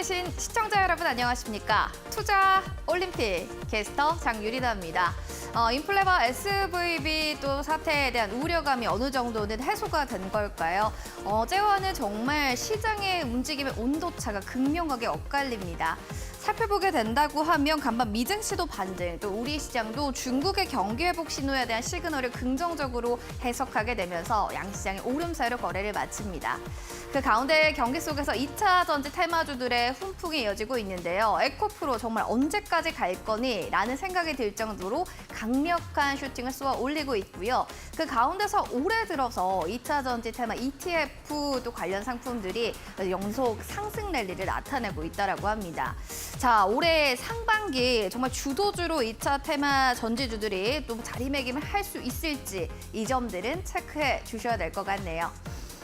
계신 시청자 여러분 안녕하십니까? 투자 올림픽 캐스터 장유리나입니다. 인플레바 SVB 또 사태에 대한 우려감이 어느 정도는 해소가 된 걸까요? 어제와는 정말 시장의 움직임의 온도차가 극명하게 엇갈립니다. 살펴보게 된다고 하면 간밤 미증시도 반등, 또 우리 시장도 중국의 경기 회복 신호에 대한 시그널을 긍정적으로 해석하게 되면서 양시장이 오름세로 거래를 마칩니다. 그 가운데 경기 속에서 2차 전지 테마주들의 훈풍이 이어지고 있는데요. 에코프로 정말 언제까지 갈 거니? 라는 생각이 들 정도로 강력한 슈팅을 쏘아 올리고 있고요. 그 가운데서 올해 들어서 2차 전지 테마 ETF도 관련 상품들이 연속 상승 랠리를 나타내고 있다고 합니다. 자, 올해 상반기 정말 주도주로 2차 테마 전지주들이 또 자리매김을 할 수 있을지 이 점들은 체크해 주셔야 될 것 같네요.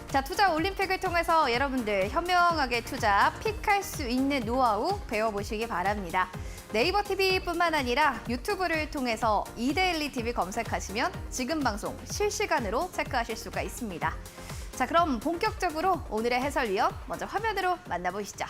자, 투자 올림픽을 통해서 여러분들 현명하게 투자 픽할 수 있는 노하우 배워보시기 바랍니다. 네이버 TV뿐만 아니라 유튜브를 통해서 이데일리 TV 검색하시면 지금 방송 실시간으로 체크하실 수가 있습니다. 자, 그럼 본격적으로 오늘의 해설위원 먼저 화면으로 만나보시죠.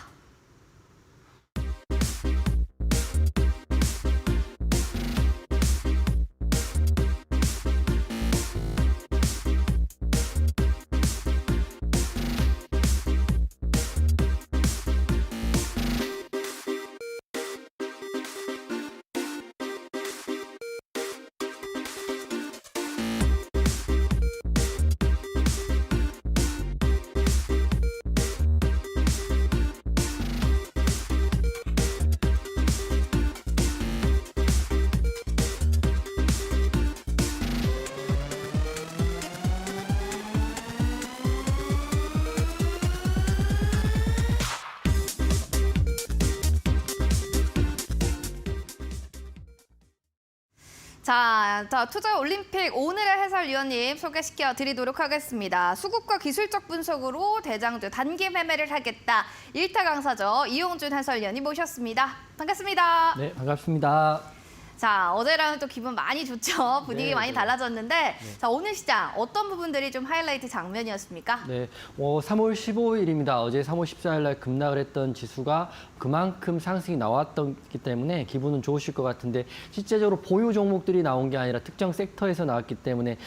자, 투자 올림픽 오늘의 해설위원님 소개시켜 드리도록 하겠습니다. 수급과 기술적 분석으로 대장주 단기 매매를 하겠다. 1타 강사죠. 이용준 해설위원님 모셨습니다. 반갑습니다. 네, 반갑습니다. 자, 어제랑은 또 기분 많이 좋죠. 분위기 네, 많이 네. 달라졌는데 네. 자, 오늘 시장 어떤 부분들이 좀 하이라이트 장면이었습니까? 네, 3월 15일입니다. 어제 3월 14일 날 급락을 했던 지수가 그만큼 상승이 나왔기 때문에 기분은 좋으실 것 같은데 실제적으로 보유 종목들이 나온 게 아니라 특정 섹터에서 나왔기 때문에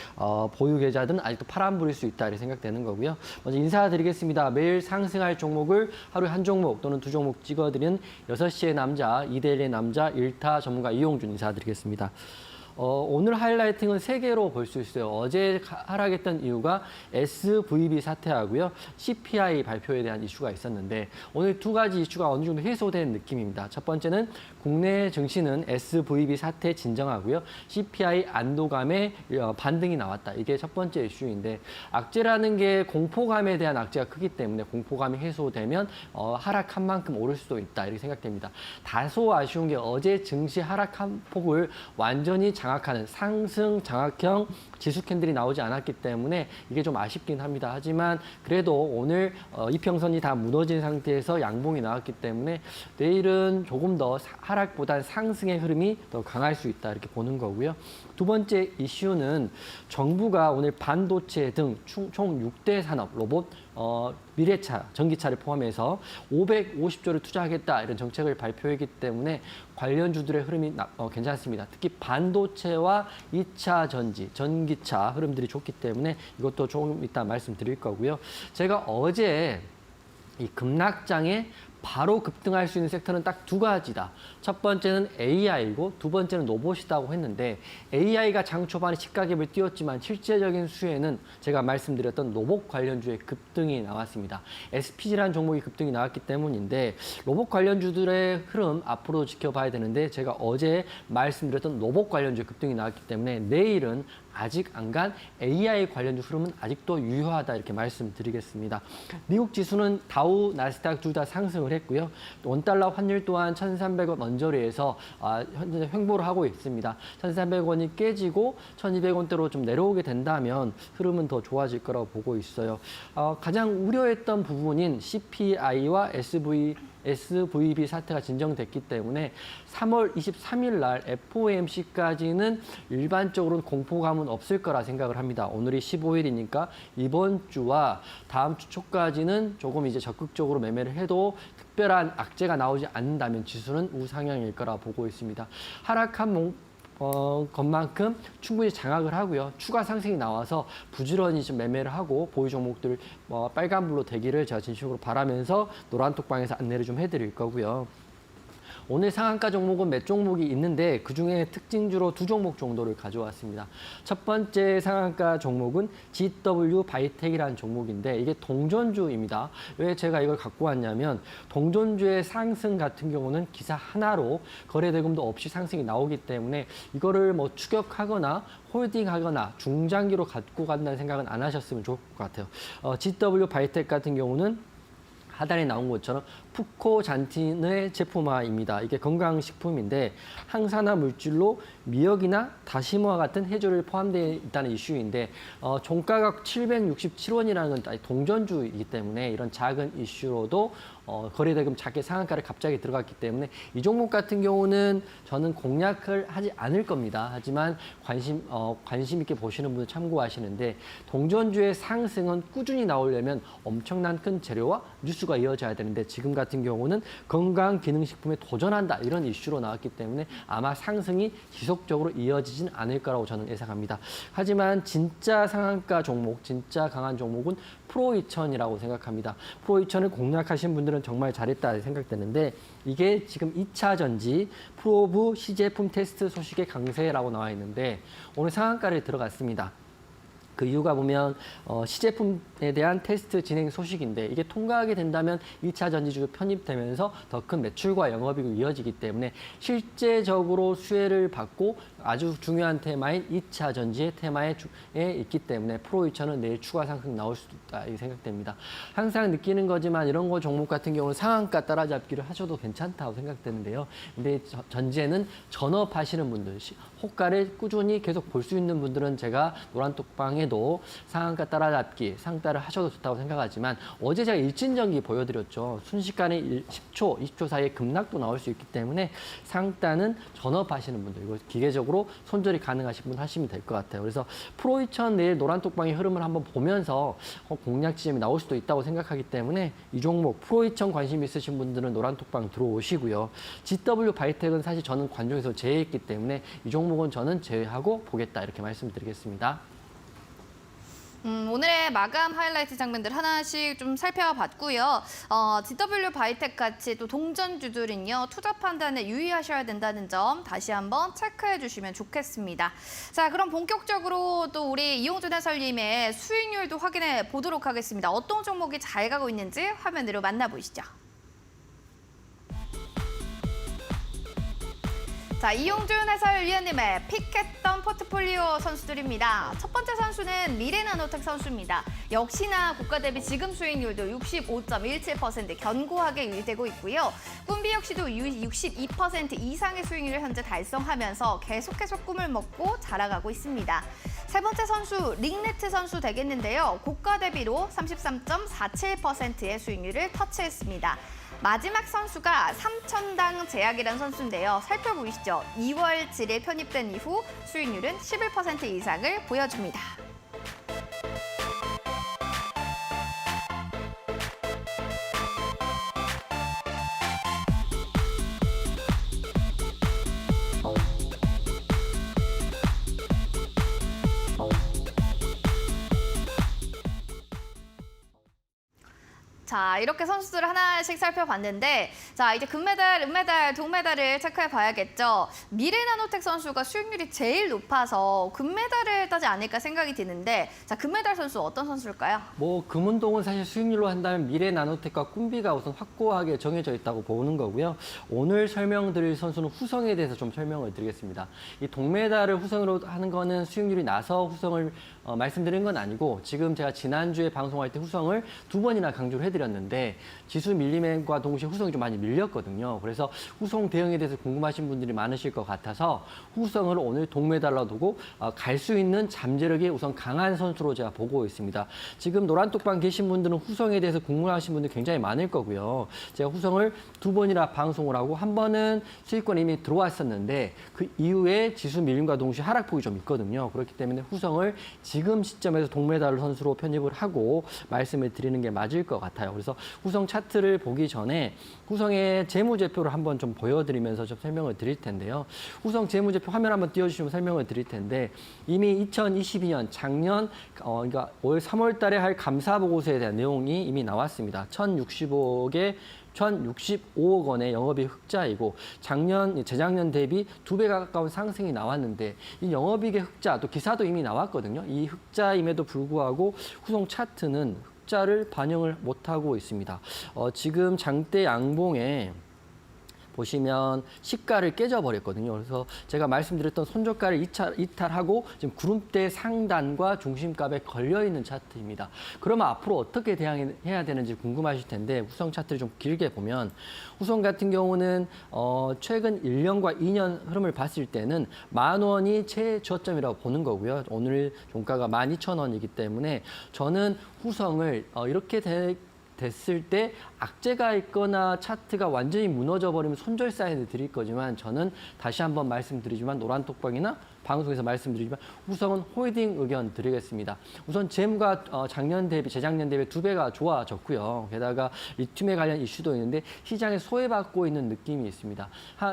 보유 계좌든 아직도 파란불일 수 있다 이렇게 생각되는 거고요. 먼저 인사드리겠습니다. 매일 상승할 종목을 하루에 한 종목 또는 두 종목 찍어드리는 6시의 남자, 이데일리의 남자, 1타 전문가 이용준 인사드리겠습니다. 오늘 하이라이팅은 3개로 볼 수 있어요. 어제 하락했던 이유가 SVB 사태하고요. CPI 발표에 대한 이슈가 있었는데 오늘 두 가지 이슈가 어느 정도 해소된 느낌입니다. 첫 번째는 국내 증시는 SVB 사태 진정하고요. CPI 안도감에 반등이 나왔다. 이게 첫 번째 이슈인데 악재라는 게 공포감에 대한 악재가 크기 때문에 공포감이 해소되면 하락한 만큼 오를 수도 있다. 이렇게 생각됩니다. 다소 아쉬운 게 어제 증시 하락한 폭을 완전히 장악하는 상승 장악형 지수 캔들이 나오지 않았기 때문에 이게 좀 아쉽긴 합니다. 하지만 그래도 오늘 이평선이 다 무너진 상태에서 양봉이 나왔기 때문에 내일은 조금 더 하락보단 상승의 흐름이 더 강할 수 있다 이렇게 보는 거고요. 두 번째 이슈는 정부가 오늘 반도체 등 총 6대 산업, 로봇, 미래차, 전기차를 포함해서 550조를 투자하겠다 이런 정책을 발표했기 때문에 관련주들의 흐름이 괜찮습니다. 특히 반도체와 2차 전지, 전기차 흐름들이 좋기 때문에 이것도 조금 이따 말씀드릴 거고요. 제가 어제 이 급락장에 바로 급등할 수 있는 섹터는 딱 두 가지다. 첫 번째는 AI고 두 번째는 로봇이라고 했는데 AI가 장 초반에 시가갭을 띄웠지만 실제적인 수혜는 제가 말씀드렸던 로봇 관련주의 급등이 나왔습니다. SPG라는 종목이 급등이 나왔기 때문인데 로봇 관련주들의 흐름 앞으로 지켜봐야 되는데 제가 어제 말씀드렸던 로봇 관련주의 급등이 나왔기 때문에 내일은 아직 안 간 AI 관련주 흐름은 아직도 유효하다 이렇게 말씀드리겠습니다. 미국 지수는 다우, 나스닥 둘 다 상승을 했고요. 원달러 환율 또한 1,300원 언저리에서 현재 횡보를 하고 있습니다. 1,300원이 깨지고 1,200원대로 좀 내려오게 된다면 흐름은 더 좋아질 거라고 보고 있어요. 가장 우려했던 부분인 CPI와 SVB SVB 사태가 진정됐기 때문에 3월 23일 날 FOMC까지는 일반적으로는 공포감은 없을 거라 생각을 합니다. 오늘이 15일이니까 이번 주와 다음 주 초까지는 조금 이제 적극적으로 매매를 해도 특별한 악재가 나오지 않는다면 지수는 우상향일 거라 보고 있습니다. 하락한 것만큼 충분히 장악을 하고요. 추가 상승이 나와서 부지런히 좀 매매를 하고 보유 종목들 빨간불로 되기를 제가 진심으로 바라면서 노란톡방에서 안내를 좀 해드릴 거고요. 오늘 상한가 종목은 몇 종목이 있는데 그중에 특징주로 2종목 정도를 가져왔습니다. 첫 번째 상한가 종목은 GW 바이텍이라는 종목인데 이게 동전주입니다. 왜 제가 이걸 갖고 왔냐면 동전주의 상승 같은 경우는 기사 하나로 거래대금도 없이 상승이 나오기 때문에 이거를 뭐 추격하거나 홀딩하거나 중장기로 갖고 간다는 생각은 안 하셨으면 좋을 것 같아요. GW 바이텍 같은 경우는 하단에 나온 것처럼 푸코잔틴의 제품화입니다. 이게 건강식품인데 항산화 물질로 미역이나 다시마와 같은 해조를 포함되어 있다는 이슈인데 종가가 767원이라는 건 동전주이기 때문에 이런 작은 이슈로도 거래대금 작게 상한가를 갑자기 들어갔기 때문에 이 종목 같은 경우는 저는 공략을 하지 않을 겁니다. 하지만 관심 있게 보시는 분들 참고하시는데 동전주의 상승은 꾸준히 나오려면 엄청난 큰 재료와 뉴스가 이어져야 되는데 지금 같은 경우는 건강기능식품에 도전한다 이런 이슈로 나왔기 때문에 아마 상승이 지속적으로 이어지진 않을 거라고 저는 예상합니다. 하지만 진짜 상한가 종목, 진짜 강한 종목은 프로2000이라고 생각합니다. 프로2000을 공략하신 분들은 정말 잘했다 생각되는데 이게 지금 2차 전지 프로브 시제품 테스트 소식의 강세라고 나와 있는데 오늘 상한가를 들어갔습니다. 그 이유가 보면 시제품에 대한 테스트 진행 소식인데 이게 통과하게 된다면 2차 전지주가 편입되면서 더 큰 매출과 영업이익이 이어지기 때문에 실제적으로 수혜를 받고 아주 중요한 테마인 2차 전지의 테마에 있기 때문에 프로2000은 내일 추가 상승 나올 수도 있다 이 생각됩니다. 항상 느끼는 거지만 이런 거 종목 같은 경우는 상한가 따라잡기를 하셔도 괜찮다고 생각되는데요. 근데 전지에는 전업하시는 분들, 호가를 꾸준히 계속 볼 수 있는 분들은 제가 노란톡방에도 상한가 따라잡기, 상따를 하셔도 좋다고 생각하지만 어제 제가 일진전기 보여드렸죠. 순식간에 10초, 20초 사이에 급락도 나올 수 있기 때문에 상따는 전업하시는 분들, 이거 기계적으로 손절이 가능하신 분 하시면 될 것 같아요. 그래서 프로2000 내일 노란톡방의 흐름을 한번 보면서 공략 지점이 나올 수도 있다고 생각하기 때문에 이 종목 프로2000 관심 있으신 분들은 노란톡방 들어오시고요. GW 바이텍은 사실 저는 관종에서 제외했기 때문에 이 종목은 저는 제외하고 보겠다 이렇게 말씀드리겠습니다. 오늘의 마감 하이라이트 장면들 하나씩 좀 살펴봤고요. GW 바이텍 같이 또 동전주들은요. 투자 판단에 유의하셔야 된다는 점 다시 한번 체크해 주시면 좋겠습니다. 자, 그럼 본격적으로 또 우리 이용준 해설님의 수익률도 확인해 보도록 하겠습니다. 어떤 종목이 잘 가고 있는지 화면으로 만나보시죠. 자, 이용준 해설위원님의 픽했던 포트폴리오 선수들입니다. 첫 번째 선수는 미래나노텍 선수입니다. 역시나 고가 대비 지금 수익률도 65.17% 견고하게 유지되고 있고요. 꿈비 역시도 62% 이상의 수익률을 현재 달성하면서 계속해서 꿈을 먹고 자라가고 있습니다. 세 번째 선수 링네트 선수 되겠는데요. 고가 대비로 33.47%의 수익률을 터치했습니다. 마지막 선수가 삼천당 제약이라는 선수인데요. 살펴보시죠. 2월 7일 편입된 이후 수익률은 11% 이상을 보여줍니다. 자, 이렇게 선수들을 하나씩 살펴봤는데 자, 이제 금메달, 은메달, 동메달을 체크해 봐야겠죠. 미래나노텍 선수가 수익률이 제일 높아서 금메달을 따지 않을까 생각이 드는데 자, 금메달 선수 어떤 선수일까요? 금운동은 사실 수익률로 한다면 미래나노텍과 꿈비가 우선 확고하게 정해져 있다고 보는 거고요. 오늘 설명드릴 선수는 후성에 대해서 좀 설명을 드리겠습니다. 이 동메달을 후성으로 하는 거는 수익률이 나서 후성을 말씀드린 건 아니고 지금 제가 지난주에 방송할 때 후성을 2번이나 강조를 해드렸는데 말씀드렸는데 지수 밀림과 동시에 후성이 좀 많이 밀렸거든요. 그래서 후성 대응에 대해서 궁금하신 분들이 많으실 것 같아서 후성을 오늘 동메달로 두고 갈 수 있는 잠재력이 우선 강한 선수로 제가 보고 있습니다. 지금 노란톡방 계신 분들은 후성에 대해서 궁금하신 분들 굉장히 많을 거고요. 제가 후성을 2번이나 방송을 하고 한 번은 수익권 이미 들어왔었는데 그 이후에 지수 밀림과 동시에 하락폭이 좀 있거든요. 그렇기 때문에 후성을 지금 시점에서 동메달 선수로 편입을 하고 말씀을 드리는 게 맞을 것 같아요. 그래서 후성 차트를 보기 전에 후성의 재무제표를 한번 좀 보여드리면서 좀 설명을 드릴 텐데요. 후성 재무제표 화면 한번 띄워주시면 설명을 드릴 텐데 이미 2022년 작년 그러니까 올 3월 달에 할 감사보고서에 대한 내용이 이미 나왔습니다. 1,065억 원의 영업이익 흑자이고 재작년 대비 2배 가까운 상승이 나왔는데 이 영업이익의 흑자, 또 기사도 이미 나왔거든요. 이 흑자임에도 불구하고 후성 차트는 흑자를 반영을 못하고 있습니다. 지금 장대 양봉에 보시면 시가를 깨져버렸거든요. 그래서 제가 말씀드렸던 손저가를 이탈하고 지금 구름대 상단과 중심값에 걸려있는 차트입니다. 그러면 앞으로 어떻게 대응해야 되는지 궁금하실 텐데 후성 차트를 좀 길게 보면 후성 같은 경우는 최근 1년과 2년 흐름을 봤을 때는 10,000원이 최저점이라고 보는 거고요. 오늘 종가가 12,000원이기 때문에 저는 후성을 이렇게 됐을 때 악재가 있거나 차트가 완전히 무너져 버리면 손절 사인을 드릴 거지만 저는 다시 한번 말씀드리지만 노란톡방이나 방송에서 말씀드리지만 우선은 홀딩 의견 드리겠습니다. 우선 재무가 재작년 대비 2배가 좋아졌고요. 게다가 리튬에 관련 이슈도 있는데 시장에 소외받고 있는 느낌이 있습니다.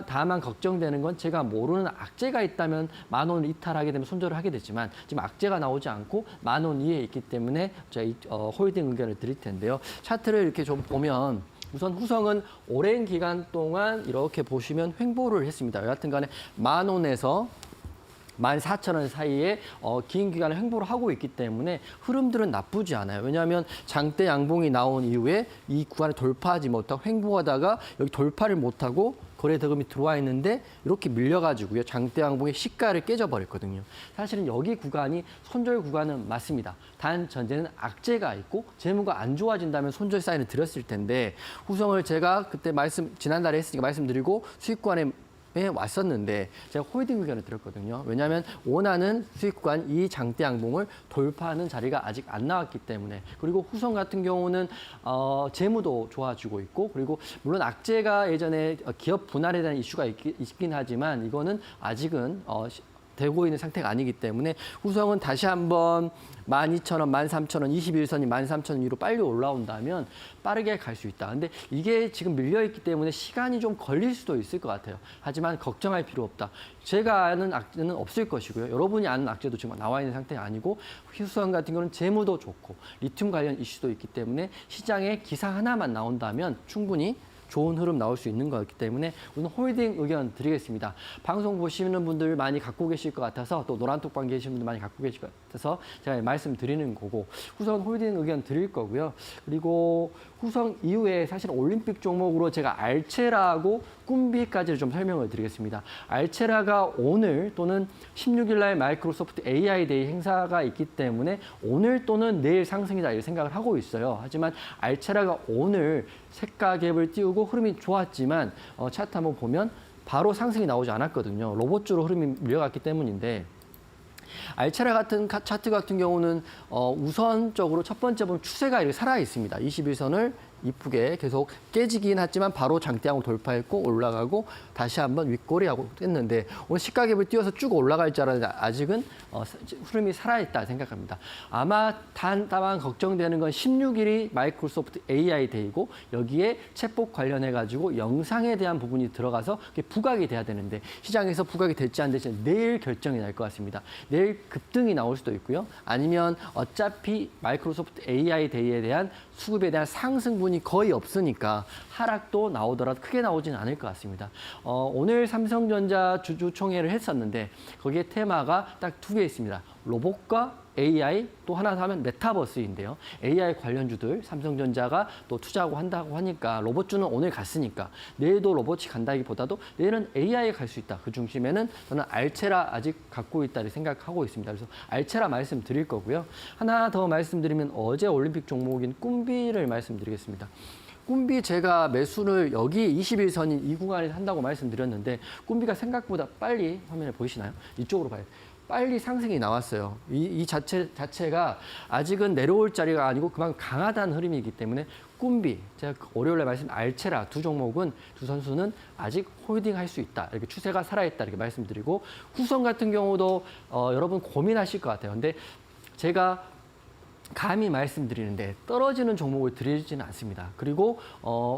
다만 걱정되는 건 제가 모르는 악재가 있다면 10,000원을 이탈하게 되면 손절을 하게 됐지만 지금 악재가 나오지 않고 10,000원 이에 있기 때문에 제가 홀딩 의견을 드릴 텐데요. 차트를 이렇게 좀 보면 우선 후성은 오랜 기간 동안 이렇게 보시면 횡보를 했습니다. 여하튼 간에 10,000원에서 14,000원 사이에 긴 기간을 횡보를 하고 있기 때문에 흐름들은 나쁘지 않아요. 왜냐하면 장대 양봉이 나온 이후에 이 구간을 돌파하지 못하고 횡보하다가 여기 돌파를 못하고 거래 대금이 들어와 있는데 이렇게 밀려가지고요. 장대 양봉의 시가를 깨져버렸거든요. 사실은 여기 구간이 손절 구간은 맞습니다. 단 전제는 악재가 있고 재무가 안 좋아진다면 손절 사인을 드렸을 텐데 후성을 제가 그때 지난달에 했으니까 말씀드리고 수익권에 왔었는데 제가 홀딩 의견을 드렸거든요. 왜냐하면 원하는 수익관 이 장대 양봉을 돌파하는 자리가 아직 안 나왔기 때문에 그리고 후성 같은 경우는 재무도 좋아지고 있고 그리고 물론 악재가 예전에 기업 분할에 대한 이슈가 있긴 하지만 이거는 아직은 되고 있는 상태가 아니기 때문에 후성은 다시 한번 12,000원, 13,000원, 21선이 13,000원 위로 빨리 올라온다면 빠르게 갈 수 있다. 근데 이게 지금 밀려있기 때문에 시간이 좀 걸릴 수도 있을 것 같아요. 하지만 걱정할 필요 없다. 제가 아는 악재는 없을 것이고요. 여러분이 아는 악재도 지금 나와 있는 상태가 아니고 후성 같은 경우는 재무도 좋고 리튬 관련 이슈도 있기 때문에 시장에 기사 하나만 나온다면 충분히 좋은 흐름 나올 수 있는 거였기 때문에 오늘 홀딩 의견 드리겠습니다. 방송 보시는 분들 많이 갖고 계실 것 같아서 또 노란톡방 계시는 분들 많이 갖고 계실 것 같아서 제가 말씀드리는 거고 후성 홀딩 의견 드릴 거고요. 그리고 후성 이후에 사실 올림픽 종목으로 제가 알체라하고 꿈비까지를 좀 설명을 드리겠습니다. 알체라가 오늘 또는 16일 날 마이크로소프트 AI 데이 행사가 있기 때문에 오늘 또는 내일 상승이다 이렇게 생각을 하고 있어요. 하지만 알체라가 오늘 색가 갭을 띄우고 흐름이 좋았지만 차트 한번 보면 바로 상승이 나오지 않았거든요. 로봇주로 흐름이 밀려갔기 때문인데 알체라 같은 차트 같은 경우는 우선적으로 첫 번째 보면 추세가 이렇게 살아 있습니다. 21선을 이쁘게 계속 깨지긴 했지만 바로 장대양을 돌파했고 올라가고 다시 한번 윗꼬리하고 했는데 오늘 시가갭을 띄워서 쭉 올라갈 줄 알았는데 아직은 흐름이 살아있다 생각합니다. 아마 다만 걱정되는 건 16일이 마이크로소프트 AI 데이고 여기에 챗봇 관련해가지고 영상에 대한 부분이 들어가서 부각이 돼야 되는데 시장에서 부각이 될지 안 될지 내일 결정이 날 것 같습니다. 내일 급등이 나올 수도 있고요. 아니면 어차피 마이크로소프트 AI 데이에 대한 수급에 대한 상승분이 거의 없으니까 하락도 나오더라도 크게 나오지는 않을 것 같습니다. 오늘 삼성전자 주주총회를 했었는데 거기에 테마가 딱 2개 있습니다. 로봇과 AI 또 하나 하면 메타버스인데요. AI 관련주들 삼성전자가 또 투자하고 한다고 하니까 로봇주는 오늘 갔으니까 내일도 로봇이 간다기보다도 내일은 AI에 갈 수 있다. 그 중심에는 저는 알체라 아직 갖고 있다고 생각하고 있습니다. 그래서 알체라 말씀드릴 거고요. 하나 더 말씀드리면 어제 올림픽 종목인 꿈비를 말씀드리겠습니다. 꿈비 제가 매수를 여기 21선인 이 구간에서 한다고 말씀드렸는데 꿈비가 생각보다 빨리 화면에 보이시나요? 이쪽으로 봐요. 빨리 상승이 나왔어요. 이 자체가 아직은 내려올 자리가 아니고 그만큼 강하다는 흐름이기 때문에 꿈비, 제가 월요일에 말씀 알체라 두 종목은 두 선수는 아직 홀딩할 수 있다. 이렇게 추세가 살아있다 이렇게 말씀드리고 후성 같은 경우도 여러분 고민하실 것 같아요. 근데 제가 감히 말씀드리는데 떨어지는 종목을 드리지는 않습니다. 그리고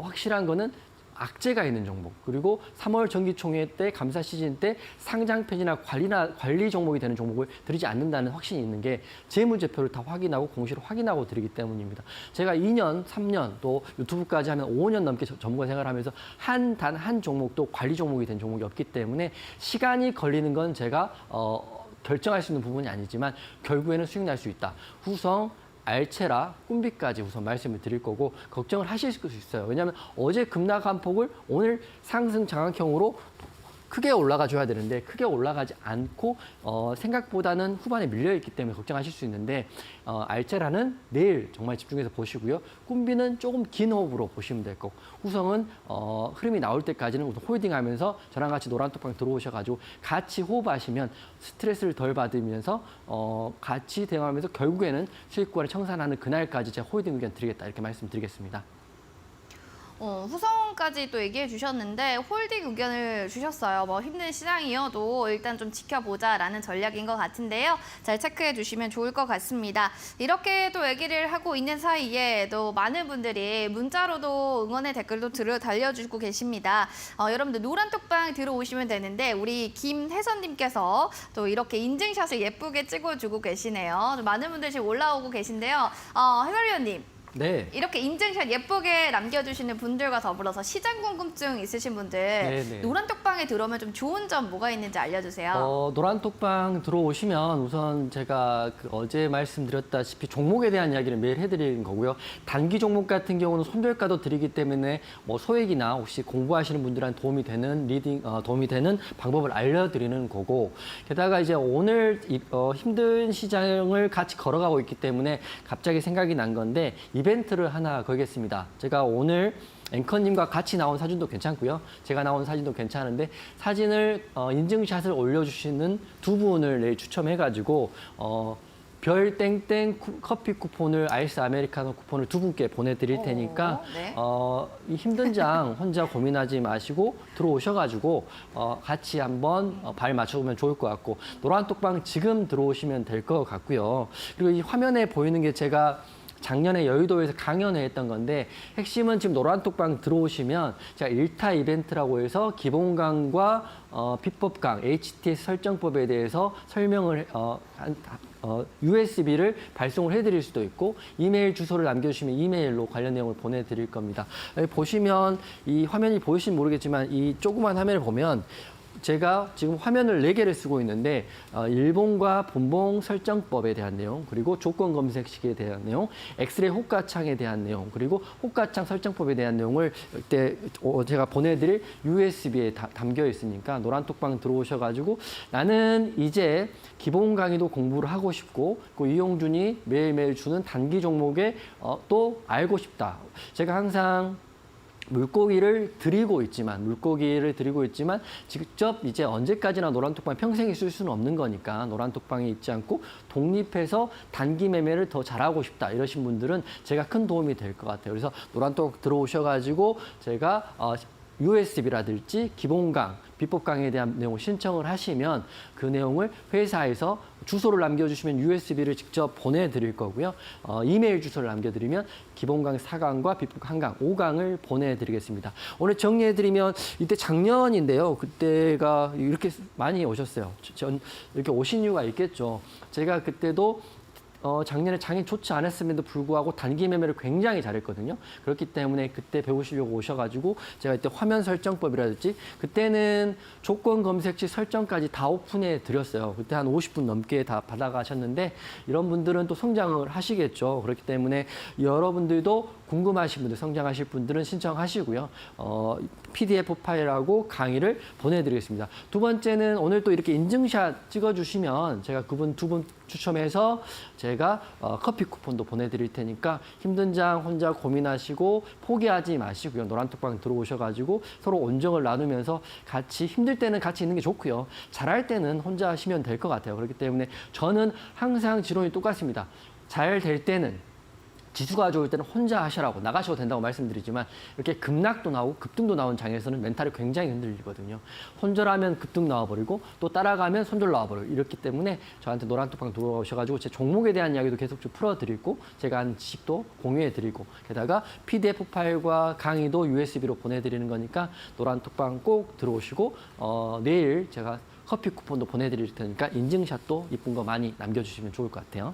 확실한 거는 악재가 있는 종목, 그리고 3월 정기총회 때 감사 시즌 때 상장 폐지나 관리 종목이 되는 종목을 드리지 않는다는 확신이 있는 게 재무제표를 다 확인하고 공시를 확인하고 드리기 때문입니다. 제가 2년, 3년 또 유튜브까지 하면 5년 넘게 전문가 생활하면서 단 한 종목도 관리 종목이 된 종목이 없기 때문에 시간이 걸리는 건 제가 결정할 수 있는 부분이 아니지만 결국에는 수익 날 수 있다. 후성, 알체라, 꿈비까지 우선 말씀을 드릴 거고 걱정을 하실 수 있어요. 왜냐하면 어제 급락한 폭을 오늘 상승 장악형으로 크게 올라가 줘야 되는데 크게 올라가지 않고 생각보다는 후반에 밀려있기 때문에 걱정하실 수 있는데 알체라는 내일 정말 집중해서 보시고요. 꿈비는 조금 긴 호흡으로 보시면 될 거고 후성은 흐름이 나올 때까지는 우선 홀딩하면서 저랑 같이 노란톡방 들어오셔가지고 같이 호흡하시면 스트레스를 덜 받으면서 같이 대응하면서 결국에는 수익권을 청산하는 그날까지 제가 홀딩 의견 드리겠다 이렇게 말씀드리겠습니다. 후성까지 또 얘기해 주셨는데 홀딩 의견을 주셨어요. 뭐 힘든 시장이어도 일단 좀 지켜보자라는 전략인 것 같은데요. 잘 체크해 주시면 좋을 것 같습니다. 이렇게 또 얘기를 하고 있는 사이에 또 많은 분들이 문자로도 응원의 댓글도 달려주고 계십니다. 여러분들 노란톡방 들어오시면 되는데 우리 김혜선님께서 또 이렇게 인증샷을 예쁘게 찍어주고 계시네요. 많은 분들 지금 올라오고 계신데요. 해설위원님. 네. 이렇게 인증샷 예쁘게 남겨주시는 분들과 더불어서 시장 궁금증 있으신 분들 네네. 노란톡방에 들어오면 좀 좋은 점 뭐가 있는지 알려주세요. 노란톡방 들어오시면 우선 제가 어제 말씀드렸다시피 종목에 대한 이야기를 매일 해드리는 거고요. 단기 종목 같은 경우는 손절가도 드리기 때문에 뭐 소액이나 혹시 공부하시는 분들한테 도움이 되는 도움이 되는 방법을 알려드리는 거고 게다가 이제 오늘 힘든 시장을 같이 걸어가고 있기 때문에 갑자기 생각이 난 건데 이벤트를 하나 걸겠습니다. 제가 오늘 앵커님과 같이 나온 사진도 괜찮고요. 제가 나온 사진도 괜찮은데 사진을 인증샷을 올려주시는 두 분을 내일 추첨해가지고 별 땡땡 커피 쿠폰을 아이스 아메리카노 쿠폰을 두 분께 보내드릴 테니까 네. 이 힘든 장 혼자 고민하지 마시고 들어오셔가지고 같이 한번 발 맞춰보면 좋을 것 같고 노란톡방 지금 들어오시면 될 것 같고요. 그리고 이 화면에 보이는 게 제가 작년에 여의도에서 강연을 했던 건데 핵심은 지금 노란톡방 들어오시면 제가 1타 이벤트라고 해서 기본강과 비법강, HTS 설정법에 대해서 설명을 USB를 발송을 해드릴 수도 있고 이메일 주소를 남겨주시면 이메일로 관련 내용을 보내드릴 겁니다. 여기 보시면 이 화면이 보이시면 모르겠지만 이 조그만 화면을 보면 제가 지금 화면을 4개를 쓰고 있는데 일본과 본봉 설정법에 대한 내용, 그리고 조건 검색식에 대한 내용, 엑스레이 호가창에 대한 내용, 그리고 호가창 설정법에 대한 내용을 이때 제가 보내드릴 USB에 담겨 있으니까 노란톡방 들어오셔가지고 나는 이제 기본 강의도 공부를 하고 싶고 그 이용준이 매일매일 주는 단기 종목에 또 알고 싶다. 제가 항상 물고기를 드리고 있지만 직접 이제 언제까지나 노란톡방 평생 있을 수는 없는 거니까 노란톡방에 있지 않고 독립해서 단기 매매를 더 잘하고 싶다 이러신 분들은 제가 큰 도움이 될 것 같아요. 그래서 노란톡 들어오셔가지고 제가 USB라든지 기본강, 비법강에 대한 내용을 신청을 하시면 그 내용을 회사에서 주소를 남겨주시면 USB를 직접 보내드릴 거고요. 이메일 주소를 남겨드리면 기본강 4강과 비법강 1강, 5강을 보내드리겠습니다. 오늘 정리해드리면 이때 작년인데요. 그때가 이렇게 많이 오셨어요. 전 이렇게 오신 이유가 있겠죠. 제가 그때도 작년에 장이 좋지 않았음에도 불구하고 단기 매매를 굉장히 잘했거든요. 그렇기 때문에 그때 배우시려고 오셔가지고 제가 이때 화면 설정법이라든지 그때는 조건 검색 시 설정까지 다 오픈해 드렸어요. 그때 한 50분 넘게 다 받아가셨는데 이런 분들은 또 성장을 하시겠죠. 그렇기 때문에 여러분들도 궁금하신 분들, 성장하실 분들은 신청하시고요. PDF 파일하고 강의를 보내드리겠습니다. 두 번째는 오늘 또 이렇게 인증샷 찍어주시면 제가 그분 두 분 추첨해서 제가 커피 쿠폰도 보내드릴 테니까 힘든 장 혼자 고민하시고 포기하지 마시고요. 노란톡방 들어오셔가지고 서로 온정을 나누면서 같이 힘들 때는 같이 있는 게 좋고요. 잘할 때는 혼자 하시면 될 것 같아요. 그렇기 때문에 저는 항상 지론이 똑같습니다. 잘 될 때는 지수가 좋을 때는 혼자 하시라고 나가셔도 된다고 말씀드리지만 이렇게 급락도 나오고 급등도 나온 장에서는 멘탈이 굉장히 흔들리거든요. 손절하면 급등 나와버리고 또 따라가면 손절 나와버리고 이렇기 때문에 저한테 노란톡방 들어오셔가지고 제 종목에 대한 이야기도 계속 좀 풀어드리고 제가 한 지식도 공유해드리고 게다가 PDF 파일과 강의도 USB로 보내드리는 거니까 노란톡방 꼭 들어오시고 내일 제가 커피 쿠폰도 보내드릴 테니까 인증샷도 이쁜 거 많이 남겨주시면 좋을 것 같아요.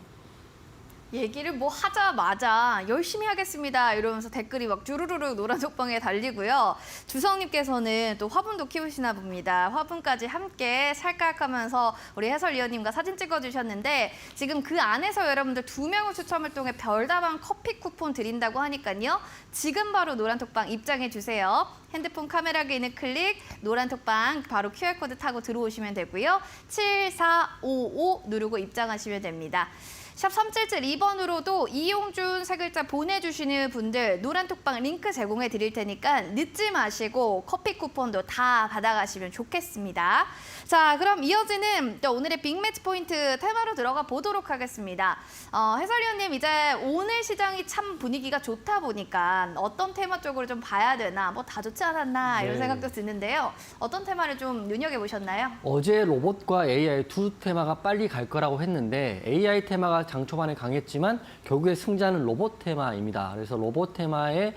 얘기를 뭐 하자마자 열심히 하겠습니다 이러면서 댓글이 막 주르르르 노란톡방에 달리고요. 주성님께서는 또 화분도 키우시나 봅니다. 화분까지 함께 살깍하면서 우리 해설위원님과 사진 찍어주셨는데 지금 그 안에서 여러분들 2명을 추첨을 통해 별다방 커피 쿠폰 드린다고 하니까요. 지금 바로 노란톡방 입장해 주세요. 핸드폰 카메라에 있는 클릭, 노란톡방 바로 QR코드 타고 들어오시면 되고요. 7455 누르고 입장하시면 됩니다. 샵 3772번으로도 이용준 세 글자 보내주시는 분들 노란톡방 링크 제공해 드릴 테니까 늦지 마시고 커피 쿠폰도 다 받아가시면 좋겠습니다. 자, 그럼 이어지는 또 오늘의 빅매치 포인트 테마로 들어가 보도록 하겠습니다. 해설위원님, 이제 오늘 시장이 참 분위기가 좋다 보니까 어떤 테마 쪽으로 좀 봐야 되나, 뭐 다 좋지 않았나 이런 네. 생각도 드는데요. 어떤 테마를 좀 눈여겨보셨나요? 어제 로봇과 AI 두 테마가 빨리 갈 거라고 했는데 AI 테마가 장 초반에 강했지만 결국에 승자는 로봇 테마입니다. 그래서 로봇 테마의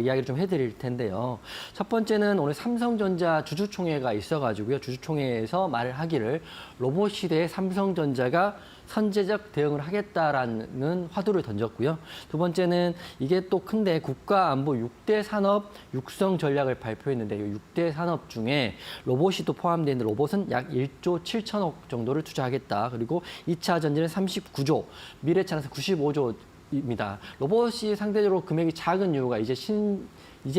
이야기를 좀 해드릴 텐데요. 첫 번째는 오늘 삼성전자 주주총회가 있어가지고요. 주주총회에서 말을 하기를 로봇 시대에 삼성전자가 선제적 대응을 하겠다라는 화두를 던졌고요. 두 번째는 이게 또 큰데 국가안보 6대 산업 육성 전략을 발표했는데 이 6대 산업 중에 로봇이 또 포함되어 있는 로봇은 약 1조 7천억 정도를 투자하겠다. 그리고 2차 전지는 39조, 미래차는 95조입니다. 로봇이 상대적으로 금액이 작은 이유가 이제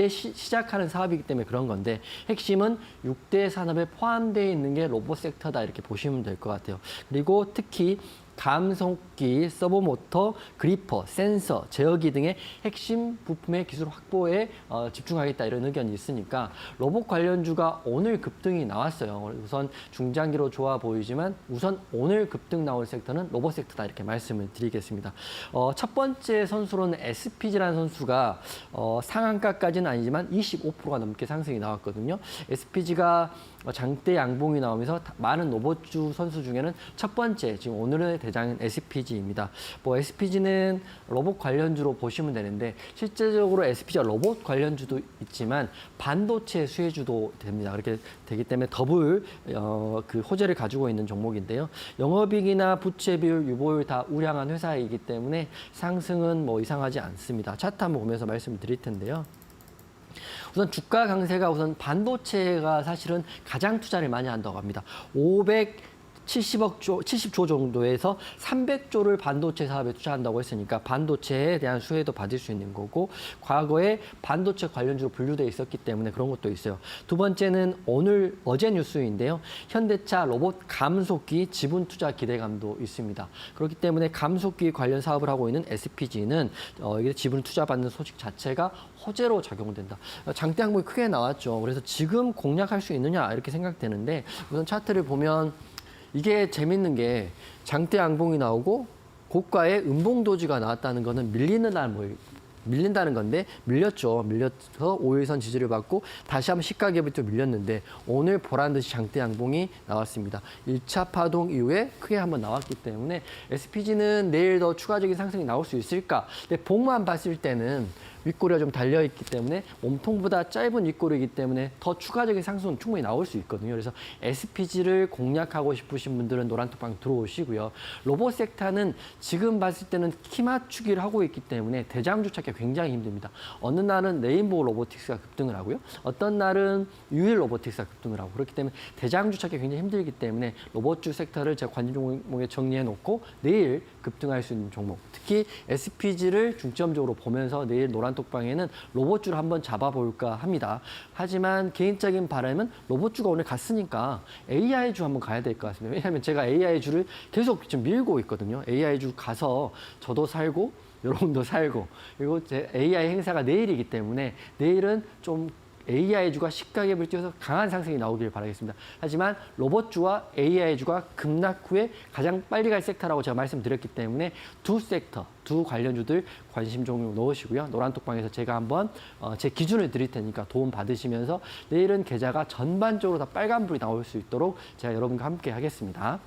시작하는 사업이기 때문에 그런 건데 핵심은 6대 산업에 포함되어 있는 게 로봇 섹터다 이렇게 보시면 될 것 같아요. 그리고 특히 감속기, 서버모터, 그리퍼, 센서, 제어기 등의 핵심 부품의 기술 확보에 집중하겠다 이런 의견이 있으니까 로봇 관련주가 오늘 급등이 나왔어요. 우선 중장기로 좋아 보이지만 우선 오늘 급등 나올 섹터는 로봇 섹터다 이렇게 말씀을 드리겠습니다. 첫 번째 선수로는 SPG라는 선수가 상한가까지는 아니지만 25%가 넘게 상승이 나왔거든요. SPG가 장대 양봉이 나오면서 많은 로봇주 선수 중에는 첫 번째 지금 오늘의 대장은 SPG입니다. 뭐 SPG는 로봇 관련주로 보시면 되는데 실제적으로 SPG가 로봇 관련주도 있지만 반도체 수혜주도 됩니다. 그렇게 되기 때문에 더블 그 호재를 가지고 있는 종목인데요. 영업이익이나 부채 비율, 유보율 다 우량한 회사이기 때문에 상승은 뭐 이상하지 않습니다. 차트 한번 보면서 말씀드릴 텐데요. 우선 주가 강세가 우선 반도체가 사실은 가장 투자를 많이 한다고 합니다. 70조 정도에서 300조를 반도체 사업에 투자한다고 했으니까 반도체에 대한 수혜도 받을 수 있는 거고 과거에 반도체 관련주로 분류되어 있었기 때문에 그런 것도 있어요. 두 번째는 어제 뉴스인데요. 현대차 로봇 감속기 지분 투자 기대감도 있습니다. 그렇기 때문에 감속기 관련 사업을 하고 있는 SPG는 이게 지분 투자받는 소식 자체가 호재로 작용된다. 장대 항목이 크게 나왔죠. 그래서 지금 공략할 수 있느냐 이렇게 생각되는데 우선 차트를 보면 이게 재밌는 게 장대 양봉이 나오고 고가의 음봉도지가 나왔다는 거는 밀린다는 건데 밀렸죠. 밀려서 5일선 지지를 받고 다시 한번 시가갭을 또 밀렸는데 오늘 보란 듯이 장대 양봉이 나왔습니다. 1차 파동 이후에 크게 한번 나왔기 때문에 SPG는 내일 더 추가적인 상승이 나올 수 있을까? 근데 봉만 봤을 때는 윗꼬리가 좀 달려있기 때문에 몸통보다 짧은 윗꼬리이기 때문에 더 추가적인 상승은 충분히 나올 수 있거든요. 그래서 SPG를 공략하고 싶으신 분들은 노란톡방 들어오시고요. 로봇 섹터는 지금 봤을 때는 키 맞추기를 하고 있기 때문에 대장주 찾기가 굉장히 힘듭니다. 어느 날은 레인보우 로보틱스가 급등을 하고요. 어떤 날은 유일 로보틱스가 급등을 하고 그렇기 때문에 대장주 찾기가 굉장히 힘들기 때문에 로봇주 섹터를 제가 관심 종목에 정리해 놓고 내일 급등할 수 있는 종목, 특히 SPG를 중점적으로 보면서 내일 노란톡방에는 로봇주를 한번 잡아볼까 합니다. 하지만 개인적인 바람은 로봇주가 오늘 갔으니까 AI주 한번 가야 될 것 같습니다. 왜냐하면 제가 AI주를 계속 지금 밀고 있거든요. AI주 가서 저도 살고 여러분도 살고 그리고 제 AI 행사가 내일이기 때문에 내일은 좀 AI주가 식가격을 뛰어서 강한 상승이 나오길 바라겠습니다. 하지만 로봇주와 AI주가 급락 후에 가장 빨리 갈 섹터라고 제가 말씀드렸기 때문에 두 섹터, 두 관련주들 관심 종목 넣으시고요. 노란톡방에서 제가 한번 제 기준을 드릴 테니까 도움 받으시면서 내일은 계좌가 전반적으로 다 빨간불이 나올 수 있도록 제가 여러분과 함께 하겠습니다.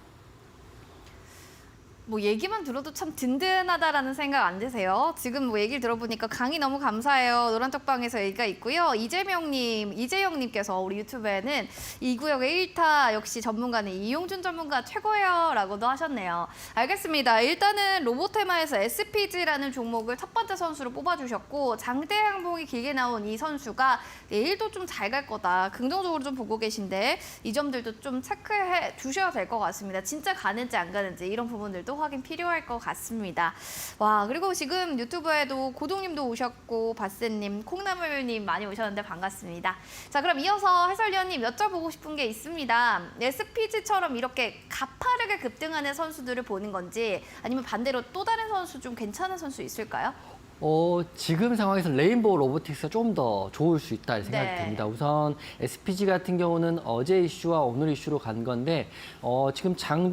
뭐 얘기만 들어도 참 든든하다라는 생각 안 드세요? 지금 뭐 얘기를 들어보니까 강의 너무 감사해요. 노란톡방에서 얘기가 있고요. 이재영님께서 우리 유튜브에는 이 구역의 1타 역시 전문가는 이용준 전문가 최고예요라고도 하셨네요. 알겠습니다. 일단은 로보테마에서 SPG라는 종목을 첫 번째 선수로 뽑아주셨고 장대 항봉이 길게 나온 이 선수가 내일도 좀 잘 갈 거다. 긍정적으로 좀 보고 계신데 이 점들도 좀 체크해 주셔야 될 것 같습니다. 진짜 가는지 안 가는지 이런 부분들도 확인 필요할 것 같습니다. 와, 그리고 지금 유튜브에도 고동님도 오셨고 바스님, 콩나물님 많이 오셨는데 반갑습니다. 자, 그럼 이어서 해설위원님 여쭤보고 싶은 게 있습니다. SPG처럼 이렇게 가파르게 급등하는 선수들을 보는 건지 아니면 반대로 또 다른 선수 좀 괜찮은 선수 있을까요? 지금 상황에서 레인보우 로보틱스가 좀 더 좋을 수 있다 생각이 네. 듭니다. 우선 SPG 같은 경우는 어제 이슈와 오늘 이슈로 간 건데 지금 장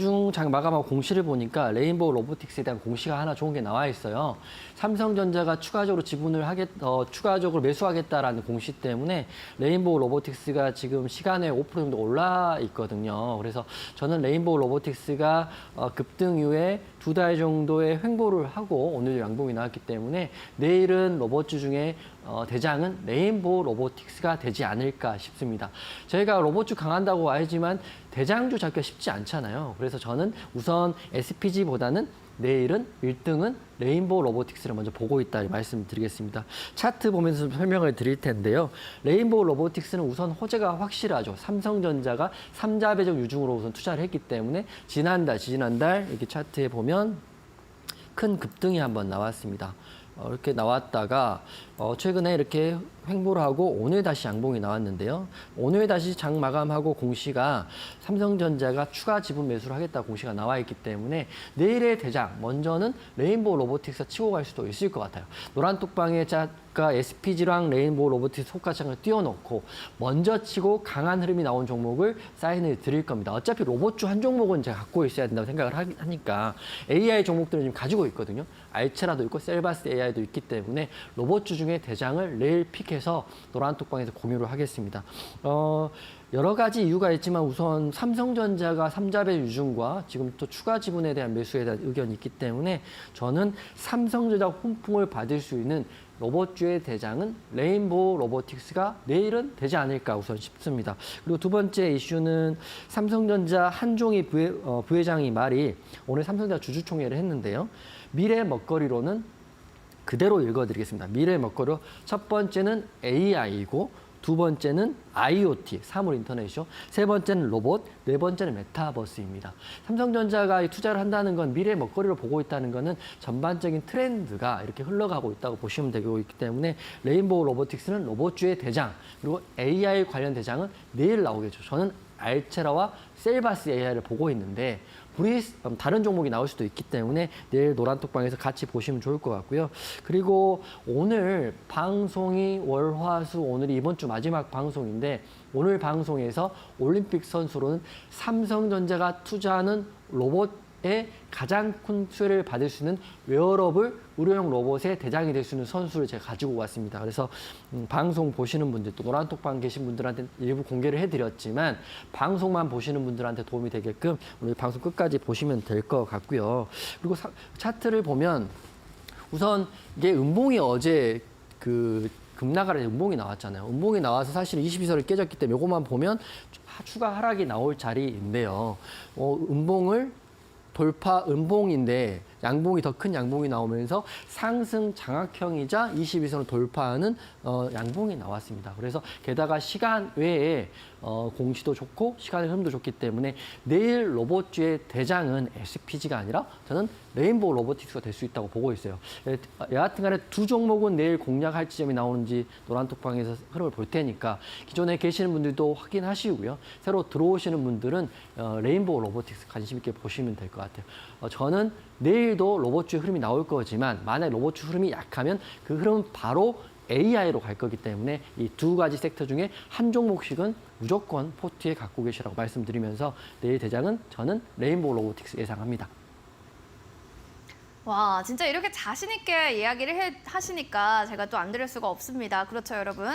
마감하고 공시를 보니까 레인보우 로보틱스에 대한 공시가 하나 좋은 게 나와 있어요. 삼성전자가 추가적으로 추가적으로 매수하겠다라는 공시 때문에 레인보우 로보틱스가 지금 시간에 5% 정도 올라 있거든요. 그래서 저는 레인보우 로보틱스가 급등 이후에 2달 정도의 횡보를 하고 오늘 양봉이 나왔기 때문에 내일은 로봇주 중에 대장은 레인보우 로보틱스가 되지 않을까 싶습니다. 저희가 로봇주 강한다고 알지만 대장주 잡기가 쉽지 않잖아요. 그래서 저는 우선 SPG보다는 내일은 1등은 레인보우 로보틱스를 먼저 보고 있다 말씀드리겠습니다. 차트 보면서 설명을 드릴 텐데요. 레인보우 로보틱스는 우선 호재가 확실하죠. 삼성전자가 3자 배정 유중으로 우선 투자를 했기 때문에 지난달 이렇게 차트에 보면 큰 급등이 한번 나왔습니다. 이렇게 나왔다가 최근에 이렇게 횡보를 하고 오늘 다시 양봉이 나왔는데요. 오늘 다시 장 마감하고 공시가 삼성전자가 추가 지분 매수를 하겠다 공시가 나와 있기 때문에 내일의 대장 먼저는 레인보우 로보틱스가 치고 갈 수도 있을 것 같아요. 노란톡방에 아까 SPG랑 레인보우 로보틱스 호가창을 띄워놓고 먼저 치고 강한 흐름이 나온 종목을 사인을 드릴 겁니다. 어차피 로봇주 한 종목은 제가 갖고 있어야 된다고 생각을 하니까 AI 종목들을 지금 가지고 있거든요. 알체라도 있고 셀바스 AI도 있기 때문에 로봇주 중에 대장을 내일 픽해서 노란톡방에서 공유를 하겠습니다. 여러 가지 이유가 있지만 우선 삼성전자가 3자배 유중과 지금 또 추가 지분에 대한 매수에 대한 의견이 있기 때문에 저는 삼성전자 훈풍을 받을 수 있는 로봇주의 대장은 레인보우 로보틱스가 내일은 되지 않을까 우선 싶습니다. 그리고 두 번째 이슈는 삼성전자 한종희 부회장이 말이 오늘 삼성전자 주주총회를 했는데요. 미래 먹거리로는 그대로 읽어드리겠습니다. 미래 먹거리로 첫 번째는 AI이고 두 번째는 IoT, 사물 인터넷이죠. 세 번째는 로봇, 네 번째는 메타버스입니다. 삼성전자가 투자를 한다는 건 미래 먹거리로 보고 있다는 거는 전반적인 트렌드가 이렇게 흘러가고 있다고 보시면 되고 있기 때문에 레인보우 로보틱스는 로봇주의 대장, 그리고 AI 관련 대장은 내일 나오겠죠. 저는 알체라와 셀바스 AI를 보고 있는데 다른 종목이 나올 수도 있기 때문에 내일 노란톡방에서 같이 보시면 좋을 것 같고요. 그리고 오늘 방송이 월화수 오늘이 이번 주 마지막 방송인데 오늘 방송에서 올림픽 선수로는 삼성전자가 투자하는 로봇의 가장 큰 수혜를 받을 수 있는 웨어러블 의료용 로봇의 대장이 될 수 있는 선수를 제가 가지고 왔습니다. 그래서 방송 보시는 분들, 또 노란톡방 계신 분들한테 일부 공개를 해드렸지만 방송만 보시는 분들한테 도움이 되게끔 오늘 방송 끝까지 보시면 될 것 같고요. 그리고 차트를 보면 우선 이게 음봉이 어제 그 급락하는 음봉이 나왔잖아요. 음봉이 나와서 사실 22선을 깨졌기 때문에 이것만 보면 추가 하락이 나올 자리인데요. 음봉을 돌파, 음봉인데 양봉이 더 큰 양봉이 나오면서 상승 장악형이자 22선을 돌파하는 양봉이 나왔습니다. 그래서 게다가 시간 외에 공시도 좋고 시간의 흐름도 좋기 때문에 내일 로봇주의 대장은 SPG가 아니라 저는 레인보우 로보틱스가 될 수 있다고 보고 있어요. 여하튼 간에 두 종목은 내일 공략할 지점이 나오는지 노란톡방에서 흐름을 볼 테니까 기존에 계시는 분들도 확인하시고요. 새로 들어오시는 분들은 레인보우 로보틱스 관심 있게 보시면 될 것 같아요. 저는 내일도 로봇주의 흐름이 나올 거지만 만약 로봇주 흐름이 약하면 그 흐름은 바로 AI로 갈 거기 때문에 이 두 가지 섹터 중에 한 종목씩은 무조건 포트에 갖고 계시라고 말씀드리면서 내일 대장은 저는 레인보우 로보틱스 예상합니다. 와, 진짜 이렇게 자신 있게 이야기를 하시니까 제가 또 안 드릴 수가 없습니다. 그렇죠, 여러분.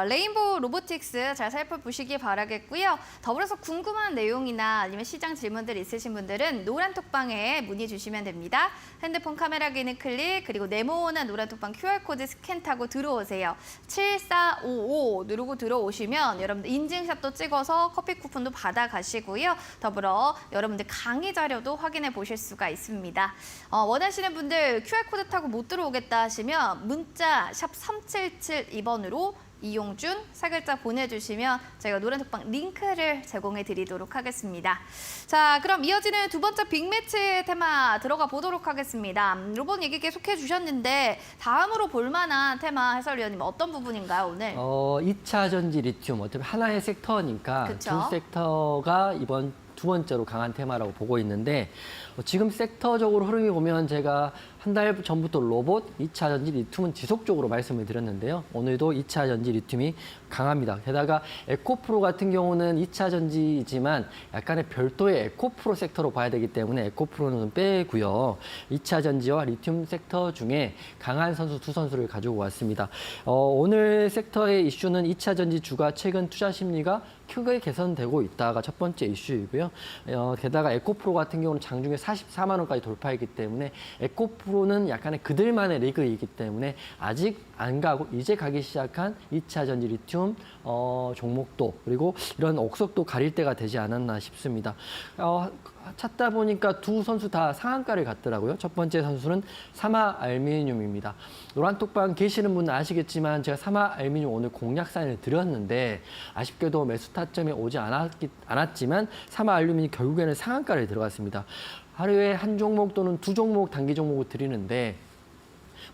레인보우 로보틱스 잘 살펴보시기 바라겠고요. 더불어서 궁금한 내용이나 아니면 시장 질문들 있으신 분들은 노란톡방에 문의 주시면 됩니다. 핸드폰 카메라 기능 클릭, 그리고 네모난 노란톡방 QR코드 스캔 타고 들어오세요. 7455 누르고 들어오시면 여러분들 인증샷도 찍어서 커피 쿠폰도 받아가시고요. 더불어 여러분들 강의 자료도 확인해 보실 수가 있습니다. 원하시는 분들 QR코드 타고 못 들어오겠다 하시면 문자 샵 3772번으로 이용준 세 글자 보내주시면 저희가 노란톡방 링크를 제공해 드리도록 하겠습니다. 자, 그럼 이어지는 두 번째 빅매치 테마 들어가 보도록 하겠습니다. 로봇 얘기 계속해 주셨는데 다음으로 볼만한 테마 해설위원님 어떤 부분인가요, 오늘? 2차 전지 리튬 어차피 하나의 섹터니까 그쵸? 두 섹터가 이번 두 번째로 강한 테마라고 보고 있는데 지금 섹터적으로 흐름이 보면 제가 한 달 전부터 로봇, 2차 전지 리튬은 지속적으로 말씀을 드렸는데요. 오늘도 2차 전지 리튬이 강합니다. 게다가 에코프로 같은 경우는 2차 전지이지만 약간의 별도의 에코프로 섹터로 봐야 되기 때문에 에코프로는 빼고요. 2차 전지와 리튬 섹터 중에 강한 선수 두 선수를 가지고 왔습니다. 오늘 sek터의 이슈는 2차 전지주가 최근 투자 심리가 크게 개선되고 있다가 첫 번째 이슈이고요. 게다가 에코프로 같은 경우는 장중에 44만 원까지 돌파했기 때문에 에코프로는 약간의 그들만의 리그이기 때문에 아직 안 가고 이제 가기 시작한 2차 전지 리튬 종목도 그리고 이런 옥석도 가릴 때가 되지 않았나 싶습니다. 찾다 보니까 두 선수 다 상한가를 갔더라고요. 첫 번째 선수는 사마 알루미늄입니다. 노란톡방 계시는 분은 아시겠지만 제가 사마 알루미늄 오늘 공략 사인을 드렸는데 아쉽게도 매수 타점에 오지 않았지만 사마 알루미늄 결국에는 상한가를 들어갔습니다. 하루에 한 종목 또는 두 종목 단기 종목을 드리는데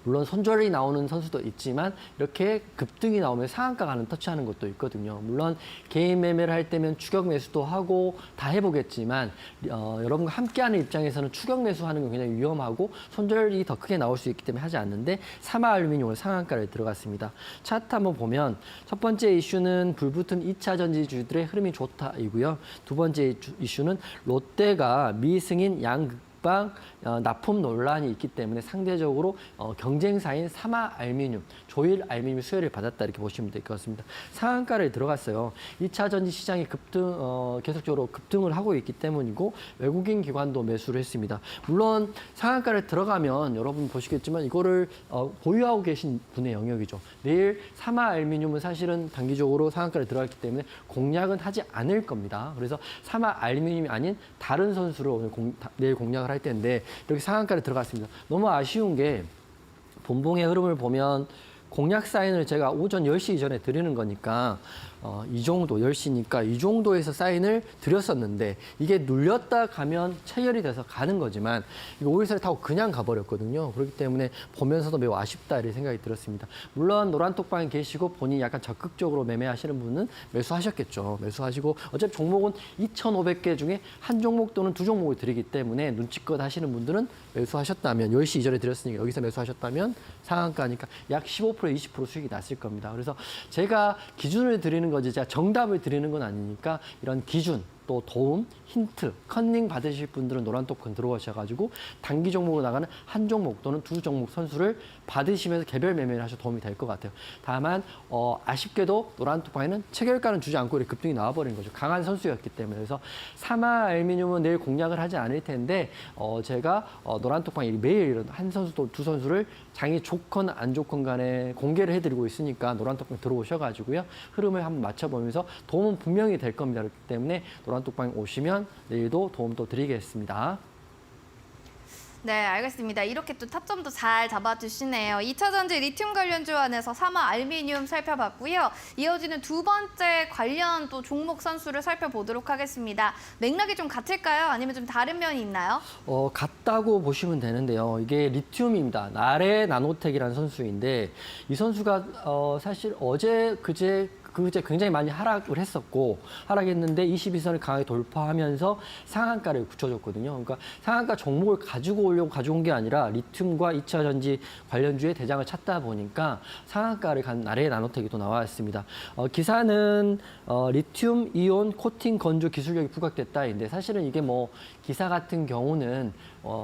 물론 손절이 나오는 선수도 있지만 이렇게 급등이 나오면 상한가 가는 터치하는 것도 있거든요. 물론 개인 매매를 할 때면 추격 매수도 하고 다 해보겠지만 여러분과 함께하는 입장에서는 추격 매수하는 건 굉장히 위험하고 손절이 더 크게 나올 수 있기 때문에 하지 않는데 사마 알루미늄 상한가를 들어갔습니다. 차트 한번 보면 첫 번째 이슈는 불붙은 2차 전지주들의 흐름이 좋다이고요. 두 번째 이슈는 롯데가 미승인 납품 논란이 있기 때문에 상대적으로 경쟁사인 사마 알루미늄, 조일 알루미늄 수혜를 받았다 이렇게 보시면 될 것 같습니다. 상한가를 들어갔어요. 2차 전지 시장이 계속적으로 급등을 하고 있기 때문이고 외국인 기관도 매수를 했습니다. 물론 상한가를 들어가면 여러분 보시겠지만 이거를 보유하고 계신 분의 영역이죠. 내일 사마 알루미늄은 사실은 단기적으로 상한가를 들어갔기 때문에 공략은 하지 않을 겁니다. 그래서 사마 알루미늄이 아닌 다른 선수를 오늘 내일 공략을 할 텐데 이렇게 상한가를 들어갔습니다. 너무 아쉬운 게 본봉의 흐름을 보면 공략 사인을 제가 오전 10시 이전에 드리는 거니까 이 정도 10시니까 이 정도에서 사인을 드렸었는데 이게 눌렸다 가면 체결이 돼서 가는 거지만 이거 5일선을 타고 그냥 가버렸거든요. 그렇기 때문에 보면서도 매우 아쉽다 이런 생각이 들었습니다. 물론 노란톡방에 계시고 본인이 약간 적극적으로 매매하시는 분은 매수하셨겠죠. 매수하시고 어차피 종목은 2,500개 중에 한 종목 또는 두 종목을 드리기 때문에 눈치껏 하시는 분들은 매수하셨다면 10시 이전에 드렸으니까 여기서 매수하셨다면 상한가니까 약 15% 20% 수익이 났을 겁니다. 그래서 제가 기준을 드리는 거지 제가 정답을 드리는 건 아니니까 이런 기준 또 도움, 힌트, 컨닝 받으실 분들은 노란톡방 들어오셔가지고 단기 종목으로 나가는 한 종목 또는 두 종목 선수를 받으시면서 개별 매매를 하셔도 도움이 될 것 같아요. 다만 아쉽게도 노란톡방에는 체결가는 주지 않고 이렇게 급등이 나와버린 거죠. 강한 선수였기 때문에. 그래서 사마 알미늄은 내일 공략을 하지 않을 텐데 제가 노란톡방에 매일 한 선수 또 두 선수를 장이 좋건 안 좋건 간에 공개를 해드리고 있으니까 노란톡방 들어오셔가지고요. 흐름을 한번 맞춰보면서 도움은 분명히 될 겁니다. 그렇기 때문에 노란톡방 오시면 내일도 도움 또 드리겠습니다. 네, 알겠습니다. 이렇게 또 타점도 잘 잡아주시네요. 2차전지 리튬 관련주 안에서 사마 알미늄 살펴봤고요. 이어지는 두 번째 관련 또 종목 선수를 살펴보도록 하겠습니다. 맥락이 좀 같을까요? 아니면 좀 다른 면이 있나요? 같다고 보시면 되는데요. 이게 리튬입니다. 나레 나노텍이라는 선수인데 이 선수가 사실 그제 굉장히 많이 하락을 했었고 하락했는데 22선을 강하게 돌파하면서 상한가를 굳혀줬거든요. 그러니까 상한가 종목을 가지고 오려고 가져온 게 아니라 리튬과 2차 전지 관련주의 대장을 찾다 보니까 상한가를 간 나레 나노텍이 또 나왔습니다. 기사는 리튬 이온 코팅 건조 기술력이 부각됐다인데 사실은 이게 뭐 기사 같은 경우는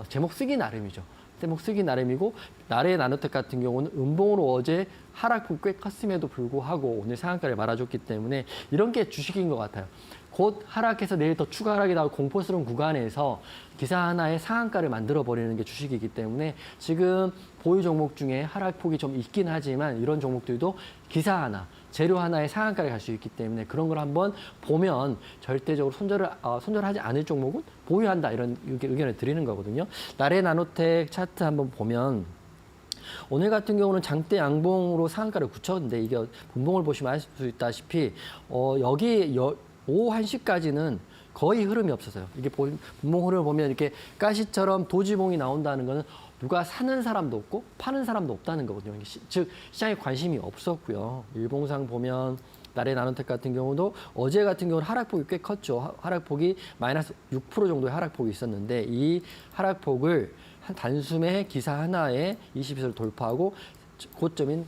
제목 쓰기 나름이죠. 제목 쓰기 나름이고 나레 나노텍 같은 경우는 음봉으로 어제 하락폭 꽤 컸음에도 불구하고 오늘 상한가를 말아줬기 때문에 이런 게 주식인 것 같아요. 곧 하락해서 내일 더 추가 하락이 나올 공포스러운 구간에서 기사 하나의 상한가를 만들어버리는 게 주식이기 때문에 지금 보유 종목 중에 하락폭이 좀 있긴 하지만 이런 종목들도 기사 하나, 재료 하나의 상한가를 갈 수 있기 때문에 그런 걸 한번 보면 절대적으로 손절하지 않을 종목은 보유한다 이런 의견을 드리는 거거든요. 나레 나노텍 차트 한번 보면 오늘 같은 경우는 장대 양봉으로 상한가를 굳혔는데 이게 분봉을 보시면 알 수 있다시피 여기 오후 1시까지는 거의 흐름이 없었어요. 이게 분봉 흐름을 보면 이렇게 가시처럼 도지봉이 나온다는 거는 누가 사는 사람도 없고 파는 사람도 없다는 거거든요. 즉 시장에 관심이 없었고요. 일봉상 보면 나레 나노텍 같은 경우도 어제 같은 경우는 하락폭이 꽤 컸죠. 하락폭이 마이너스 6% 정도의 하락폭이 있었는데 이 하락폭을 한 단숨에 기사 하나에 22선을 돌파하고 고점인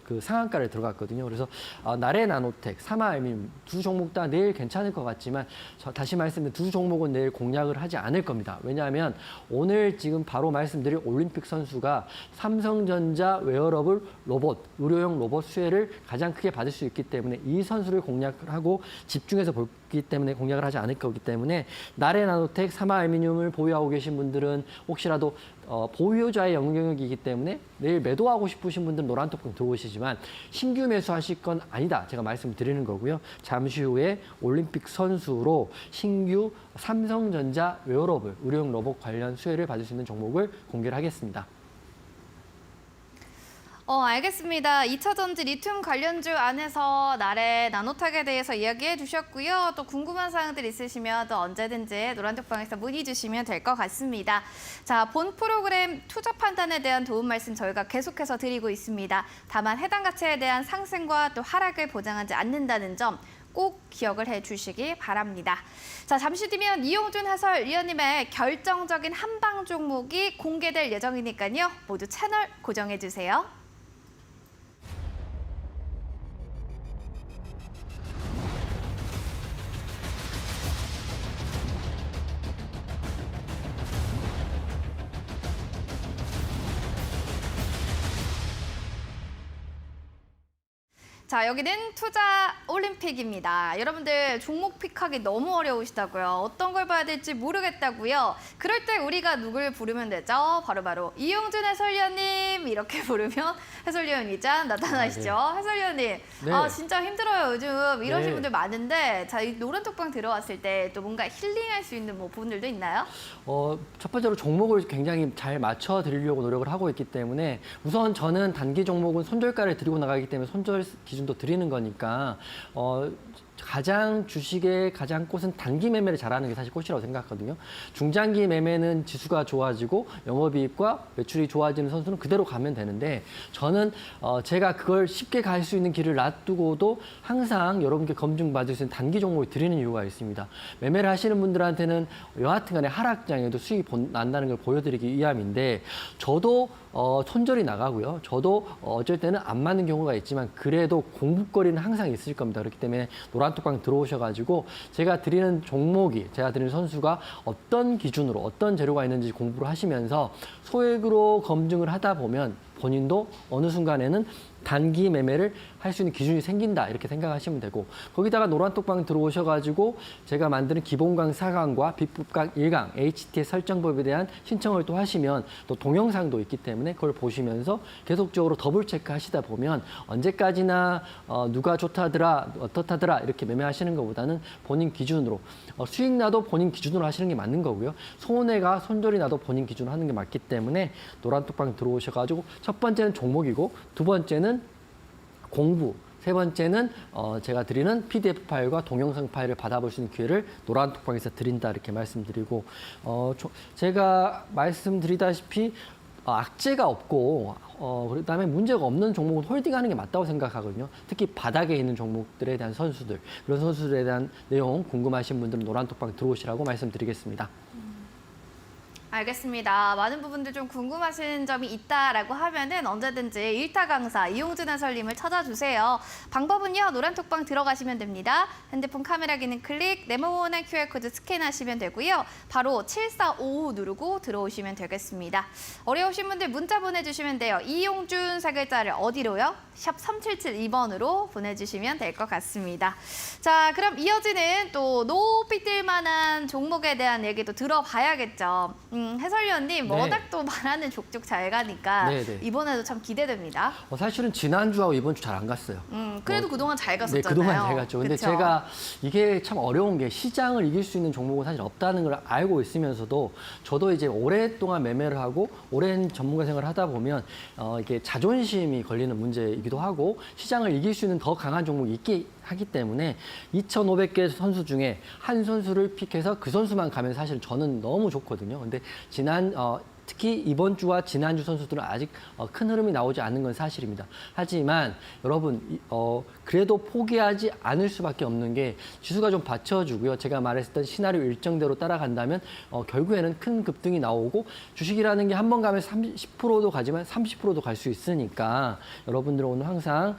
그 상한가를 들어갔거든요. 그래서 나레 나노텍, 사마 알미늄 두 종목 다 내일 괜찮을 것 같지만 다시 말씀드린 두 종목은 내일 공략을 하지 않을 겁니다. 왜냐하면 오늘 지금 바로 말씀드린 올림픽 선수가 삼성전자 웨어러블 로봇, 의료용 로봇 수혜를 가장 크게 받을 수 있기 때문에 이 선수를 공략을 하고 집중해서 볼기 때문에 공략을 하지 않을 거기 때문에 나레 나노텍, 사마 알미늄을 보유하고 계신 분들은 혹시라도 보유자의 영역이기 때문에 내일 매도하고 싶으신 분들은 노란톡방 들어오시지만 신규 매수하실 건 아니다. 제가 말씀드리는 거고요. 잠시 후에 올림픽 선수로 신규 삼성전자 웨어러블, 의료용 로봇 관련 수혜를 받을 수 있는 종목을 공개를 하겠습니다. 알겠습니다. 2차전지 리튬 관련주 안에서 나레 나노텍에 대해서 이야기해 주셨고요. 또 궁금한 사항들 있으시면 또 언제든지 노란톡방에서 문의 주시면 될 것 같습니다. 자, 본 프로그램 투자 판단에 대한 도움 말씀 저희가 계속해서 드리고 있습니다. 다만 해당 가치에 대한 상승과 또 하락을 보장하지 않는다는 점 꼭 기억을 해주시기 바랍니다. 자, 잠시 뒤면 이용준 해설위원님의 결정적인 한방 종목이 공개될 예정이니까요. 모두 채널 고정해주세요. 자, 여기는 투자 올림픽입니다. 여러분들 종목 픽하기 너무 어려우시다고요. 어떤 걸 봐야 될지 모르겠다고요. 그럴 때 우리가 누굴 부르면 되죠? 바로 이용준 해설위원님 이렇게 부르면 해설위원이자 나타나시죠. 네. 해설위원님, 네. 진짜 힘들어요. 요즘 이러신 네. 분들 많은데 자, 이 노란톡방 들어왔을 때 또 뭔가 힐링할 수 있는 뭐 부분들도 있나요? 첫 번째로 종목을 굉장히 잘 맞춰 드리려고 노력을 하고 있기 때문에 우선 저는 단기 종목은 손절가를 드리고 나가기 때문에 손절 기준도 드리는 거니까 주식의 가장 꽃은 단기 매매를 잘하는 게 사실 꽃이라고 생각하거든요. 중장기 매매는 지수가 좋아지고 영업이익과 매출이 좋아지는 선수는 그대로 가면 되는데 저는 제가 그걸 쉽게 갈 수 있는 길을 놔두고도 항상 여러분께 검증받을 수 있는 단기 종목을 드리는 이유가 있습니다. 매매를 하시는 분들한테는 여하튼 간에 하락장에도 수익이 난다는 걸 보여드리기 위함인데 저도 손절이 나가고요. 저도 어쩔 때는 안 맞는 경우가 있지만 그래도 공부거리는 항상 있을 겁니다. 그렇기 때문에 노란톡방 노란톡방 들어오셔가지고 제가 드리는 종목이, 제가 드리는 선수가 어떤 기준으로 어떤 재료가 있는지 공부를 하시면서 소액으로 검증을 하다 보면 본인도 어느 순간에는 단기 매매를 할 수 있는 기준이 생긴다 이렇게 생각하시면 되고, 거기다가 노란톡방 들어오셔가지고 제가 만드는 기본강 4강과 빅북강 1강 HTS 설정법에 대한 신청을 또 하시면 또 동영상도 있기 때문에 그걸 보시면서 계속적으로 더블 체크 하시다 보면 언제까지나 누가 좋다더라 어떻다더라 이렇게 매매하시는 것보다는 본인 기준으로 수익 나도 본인 기준으로 하시는 게 맞는 거고요. 손해가 손절이 나도 본인 기준으로 하는 게 맞기 때문에 노란톡방 들어오셔가지고 첫 번째는 종목이고, 두 번째는 공부, 세 번째는 제가 드리는 PDF 파일과 동영상 파일을 받아볼 수 있는 기회를 노란톡방에서 드린다 이렇게 말씀드리고, 제가 말씀드리다시피 악재가 없고 그다음에 문제가 없는 종목은 홀딩하는 게 맞다고 생각하거든요. 특히 바닥에 있는 종목들에 대한 선수들, 그런 선수들에 대한 내용 궁금하신 분들은 노란톡방 들어오시라고 말씀드리겠습니다. 알겠습니다. 많은 부분들 좀 궁금하신 점이 있다라고 하면은 언제든지 일타 강사 이용준 해설님을 찾아주세요. 방법은요, 노란톡방 들어가시면 됩니다. 핸드폰 카메라 기능 클릭, 네모난 QR코드 스캔하시면 되고요. 바로 7455 누르고 들어오시면 되겠습니다. 어려우신 분들 문자 보내주시면 돼요. 이용준 세 글자를 어디로요? 샵 3772번으로 보내주시면 될 것 같습니다. 자, 그럼 이어지는 또 높이 뛸 만한 종목에 대한 얘기도 들어봐야겠죠. 해설위원님, 네. 워낙 또 말하는 족족 잘 가니까 네네. 이번에도 참 기대됩니다. 사실은 지난주하고 이번 주 잘 안 갔어요. 그래도 그동안 잘 갔었잖아요. 네, 그동안 잘 갔죠. 근데 그쵸? 제가 이게 참 어려운 게 시장을 이길 수 있는 종목은 사실 없다는 걸 알고 있으면서도 저도 이제 오랫동안 매매를 하고 오랜 전문가 생활을 하다 보면 이게 자존심이 걸리는 문제이기도 하고 시장을 이길 수 있는 더 강한 종목이 있기 하기 때문에 2,500개 선수 중에 한 선수를 픽해서 그 선수만 가면 사실 저는 너무 좋거든요. 근데 특히 이번 주와 지난주 선수들은 아직 큰 흐름이 나오지 않는 건 사실입니다. 하지만 여러분 그래도 포기하지 않을 수밖에 없는 게 지수가 좀 받쳐주고요. 제가 말했던 시나리오 일정대로 따라간다면 결국에는 큰 급등이 나오고, 주식이라는 게 한 번 가면 10%도 가지만 30%도 갈 수 있으니까 여러분들은 오늘 항상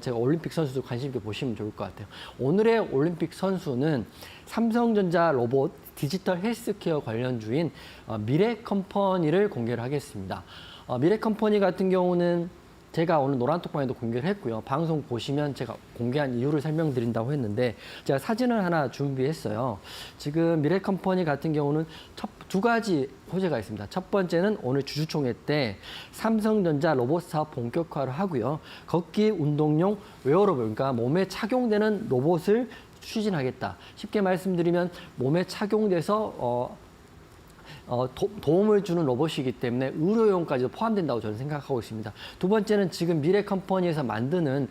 제가 올림픽 선수들 관심 있게 보시면 좋을 것 같아요. 오늘의 올림픽 선수는 삼성전자 로봇 디지털 헬스케어 관련주인 미래컴퍼니를 공개를 하겠습니다. 미래컴퍼니 같은 경우는 제가 오늘 노란톡방에도 공개를 했고요. 방송 보시면 제가 공개한 이유를 설명드린다고 했는데 제가 사진을 하나 준비했어요. 지금 미래컴퍼니 같은 경우는 두 가지 호재가 있습니다. 첫 번째는 오늘 주주총회 때 삼성전자 로봇 사업 본격화를 하고요. 걷기 운동용 웨어러블, 그러니까 몸에 착용되는 로봇을 추진하겠다. 쉽게 말씀드리면 몸에 착용돼서 도움을 주는 로봇이기 때문에 의료용까지도 포함된다고 저는 생각하고 있습니다. 두 번째는 지금 미래컴퍼니에서 만드는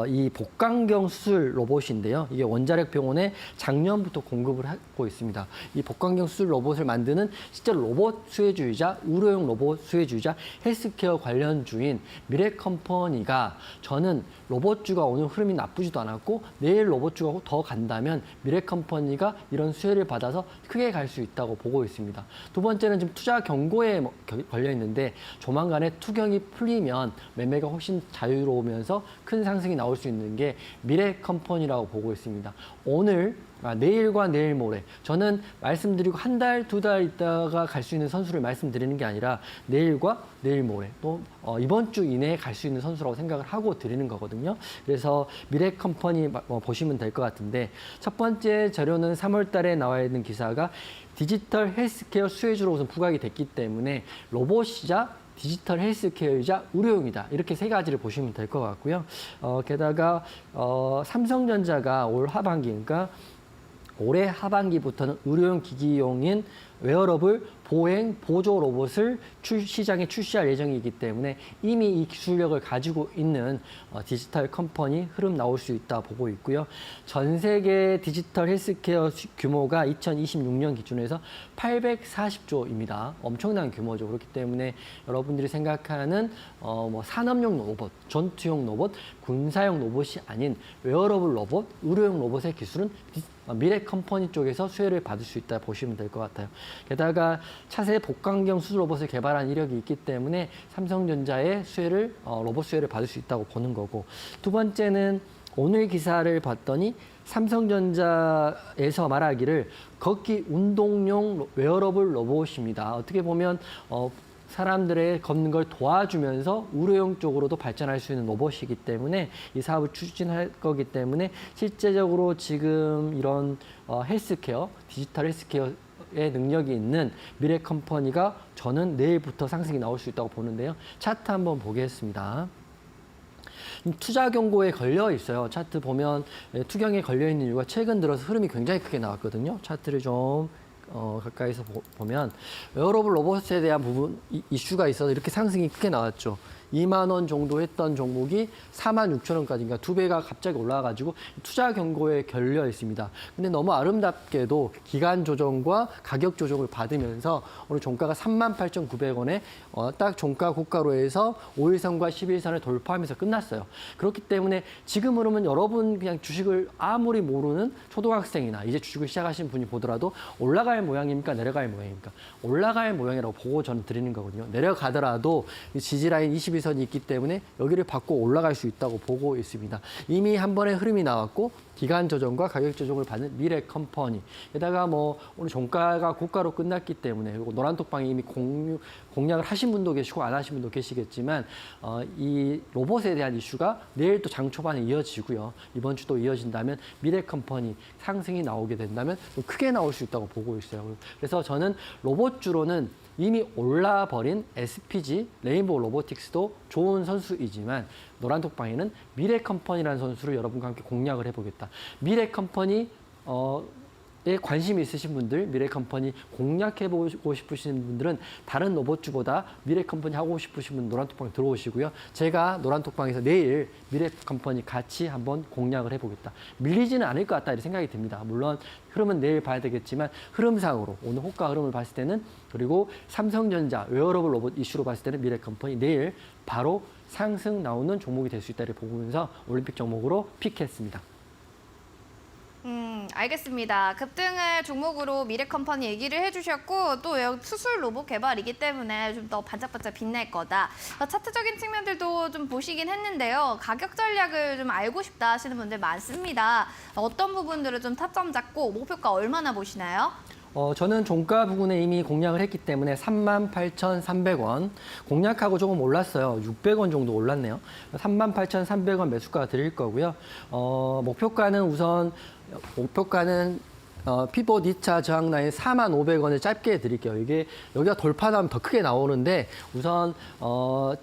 이 복강경 수술 로봇인데요. 이게 원자력 병원에 작년부터 공급을 하고 있습니다. 이 복강경 수술 로봇을 만드는 실제로 로봇 수혜주의자, 의료용 로봇 수혜주의자, 헬스케어 관련주인 미래컴퍼니가, 저는 로봇주가 오늘 흐름이 나쁘지도 않았고 내일 로봇주가 더 간다면 미래컴퍼니가 이런 수혜를 받아서 크게 갈 수 있다고 보고 있습니다. 두 번째는 지금 투자 경고에 걸려 있는데 조만간에 투경이 풀리면 매매가 훨씬 자유로우면서 큰 상승이 나올 수 있는 게 미래컴퍼니라고 보고 있습니다. 내일과 내일 모레, 저는 말씀드리고 한 달, 두 달 있다가 갈 수 있는 선수를 말씀드리는 게 아니라 내일과 내일 모레, 또 이번 주 이내에 갈 수 있는 선수라고 생각을 하고 드리는 거거든요. 그래서 미래컴퍼니 보시면 될 것 같은데, 첫 번째 자료는 3월 달에 나와 있는 기사가 디지털 헬스케어 수혜주로 우선 부각이 됐기 때문에 로봇이자 디지털 헬스케어이자 의료용이다. 이렇게 세 가지를 보시면 될 것 같고요. 게다가 삼성전자가 올 하반기, 그러니까 올해 하반기부터는 의료용 기기용인 웨어러블 보행 보조 로봇을 시장에 출시할 예정이기 때문에 이미 이 기술력을 가지고 있는 디지털 컴퍼니 흐름 나올 수 있다 보고 있고요. 전 세계 디지털 헬스케어 규모가 2026년 기준에서 840조입니다. 엄청난 규모죠. 그렇기 때문에 여러분들이 생각하는 산업용 로봇, 전투용 로봇, 군사용 로봇이 아닌 웨어러블 로봇, 의료용 로봇의 기술은 미래컴퍼니 쪽에서 수혜를 받을 수 있다 보시면 될 것 같아요. 게다가 차세 복강경 수술 로봇을 개발한 이력이 있기 때문에 삼성전자의 로봇 수혜를 받을 수 있다고 보는 거고, 두 번째는 오늘 기사를 봤더니 삼성전자에서 말하기를 걷기 운동용 웨어러블 로봇입니다. 어떻게 보면 사람들의 걷는 걸 도와주면서 의료용 쪽으로도 발전할 수 있는 로봇이기 때문에 이 사업을 추진할 거기 때문에 실제적으로 지금 이런 헬스케어, 디지털 헬스케어의 능력이 있는 미래 컴퍼니가 저는 내일부터 상승이 나올 수 있다고 보는데요. 차트 한번 보겠습니다. 투자 경고에 걸려 있어요. 차트 보면 투경에 걸려 있는 이유가 최근 들어서 흐름이 굉장히 크게 나왔거든요. 차트를 좀 가까이서 보면 웨어러블 로봇에 대한 부분 이슈가 있어서 이렇게 상승이 크게 나왔죠. 2만 원 정도 했던 종목이 4만 6천 원까지, 그러니까 2배가 갑자기 올라와가지고 투자 경고에 걸려 있습니다. 근데 너무 아름답게도 기간 조정과 가격 조정을 받으면서 오늘 종가가 38,900원에 딱 종가 고가로에서 5일선과 11선을 돌파하면서 끝났어요. 그렇기 때문에 지금 흐름은 여러분 그냥 주식을 아무리 모르는 초등학생이나 이제 주식을 시작하신 분이 보더라도 올라갈 모양입니까? 내려갈 모양입니까? 올라갈 모양이라고 보고 저는 드리는 거거든요. 내려가더라도 지지라인 22선이 있기 때문에 여기를 받고 올라갈 수 있다고 보고 있습니다. 이미 한 번의 흐름이 나왔고 기간 조정과 가격 조정을 받는 미래 컴퍼니. 게다가 뭐 오늘 종가가 고가로 끝났기 때문에 그리고 노란톡방에 이미 공략을 하신 분도 계시고 안 하신 분도 계시겠지만 이 로봇에 대한 이슈가 내일 또 장 초반에 이어지고요. 이번 주도 이어진다면 미래 컴퍼니 상승이 나오게 된다면 좀 크게 나올 수 있다고 보고 있어요. 그래서 저는 로봇주로는 이미 올라버린 SPG, 레인보우 로보틱스도 좋은 선수이지만 노란톡방에는 미래 컴퍼니라는 선수를 여러분과 함께 공략을 해보겠다. 미래 컴퍼니 에 관심이 있으신 분들, 미래 컴퍼니 공략해보고 싶으신 분들은 다른 로봇주보다 미래 컴퍼니 하고 싶으신 분 노란톡방 들어오시고요. 제가 노란톡방에서 내일 미래 컴퍼니 같이 한번 공략을 해보겠다. 밀리지는 않을 것 같다 이런 생각이 듭니다. 물론 흐름은 내일 봐야 되겠지만 흐름상으로 오늘 호가 흐름을 봤을 때는 그리고 삼성전자 웨어러블 로봇 이슈로 봤을 때는 미래 컴퍼니 내일 바로 상승 나오는 종목이 될 수 있다를 보면서 올림픽 종목으로 픽했습니다. 알겠습니다. 급등을 종목으로 미래컴퍼니 얘기를 해주셨고 또 수술 로봇 개발이기 때문에 좀 더 반짝반짝 빛날 거다. 차트적인 측면들도 좀 보시긴 했는데요. 가격 전략을 좀 알고 싶다 하시는 분들 많습니다. 어떤 부분들을 좀 타점 잡고 목표가 얼마나 보시나요? 저는 종가 부분에 이미 공략을 했기 때문에 38,300원 공략하고 조금 올랐어요. 600원 정도 올랐네요. 38,300원 매수가 드릴 거고요. 목표가는 피봇 2차 저항 라인 4,500원을 짧게 드릴게요. 이게 여기가 돌파하면 더 크게 나오는데 우선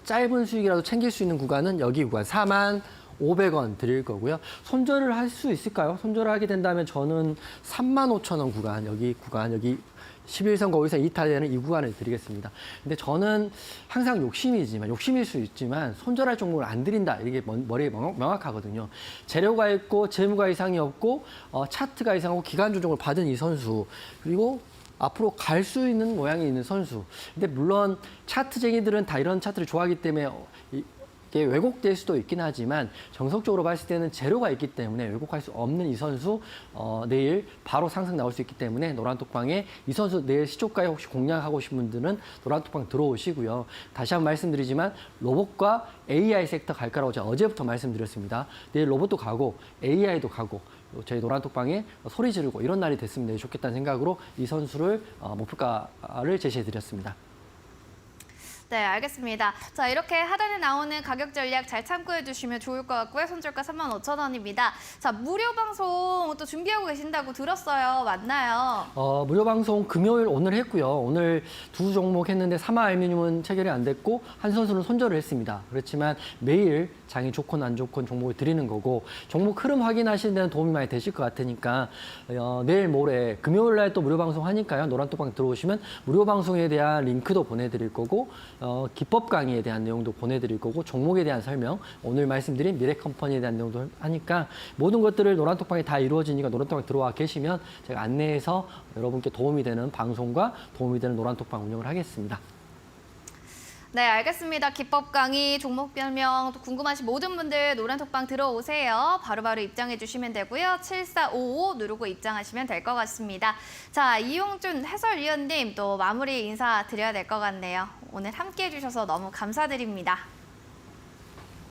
짧은 수익이라도 챙길 수 있는 구간은 여기 구간 4,500원 드릴 거고요. 손절을 할 수 있을까요? 손절을 하게 된다면 저는 35,000원 구간, 여기 11선 거기서 이탈되는 이 구간을 드리겠습니다. 근데 저는 항상 욕심일 수 있지만 손절할 종목을 안 드린다. 이게 머리에 명확하거든요. 재료가 있고 재무가 이상이 없고 차트가 이상하고 기간 조정을 받은 이 선수 그리고 앞으로 갈 수 있는 모양이 있는 선수. 근데 물론 차트쟁이들은 다 이런 차트를 좋아하기 때문에 이게 왜곡될 수도 있긴 하지만 정석적으로 봤을 때는 재료가 있기 때문에 왜곡할 수 없는 이 선수 내일 바로 상승 나올 수 있기 때문에 노란톡방에 이 선수 내일 시초가에 혹시 공략하고 싶은 분들은 노란톡방 들어오시고요. 다시 한번 말씀드리지만 로봇과 AI 섹터 갈 거라고 제가 어제부터 말씀드렸습니다. 내일 로봇도 가고 AI도 가고 저희 노란톡방에 소리 지르고 이런 날이 됐으면 좋겠다는 생각으로 이 선수를 목표가를 제시해드렸습니다. 네, 알겠습니다. 자, 이렇게 하단에 나오는 가격 전략 잘 참고해 주시면 좋을 것 같고요. 손절가 35,000원입니다. 자, 무료 방송 또 준비하고 계신다고 들었어요. 맞나요? 무료 방송 금요일 오늘 했고요. 오늘 두 종목 했는데 사마 알미늄은 체결이 안 됐고 한 선수는 손절을 했습니다. 그렇지만 매일 장이 좋건 안 좋건 종목을 드리는 거고 종목 흐름 확인하시는 데는 도움이 많이 되실 것 같으니까 내일 모레 금요일 날 또 무료 방송 하니까요. 노란톡방 들어오시면 무료 방송에 대한 링크도 보내드릴 거고 기법 강의에 대한 내용도 보내드릴 거고 종목에 대한 설명 오늘 말씀드린 미래 컴퍼니에 대한 내용도 하니까 모든 것들을 노란톡방에 다 이루어지니까 노란톡방에 들어와 계시면 제가 안내해서 여러분께 도움이 되는 방송과 도움이 되는 노란톡방 운영을 하겠습니다. 네, 알겠습니다. 기법 강의, 종목 별명 또 궁금하신 모든 분들 노란톡방 들어오세요. 바로바로 입장해 주시면 되고요. 7455 누르고 입장하시면 될 것 같습니다. 자, 이용준 해설위원님 또 마무리 인사 드려야 될 것 같네요. 오늘 함께해 주셔서 너무 감사드립니다.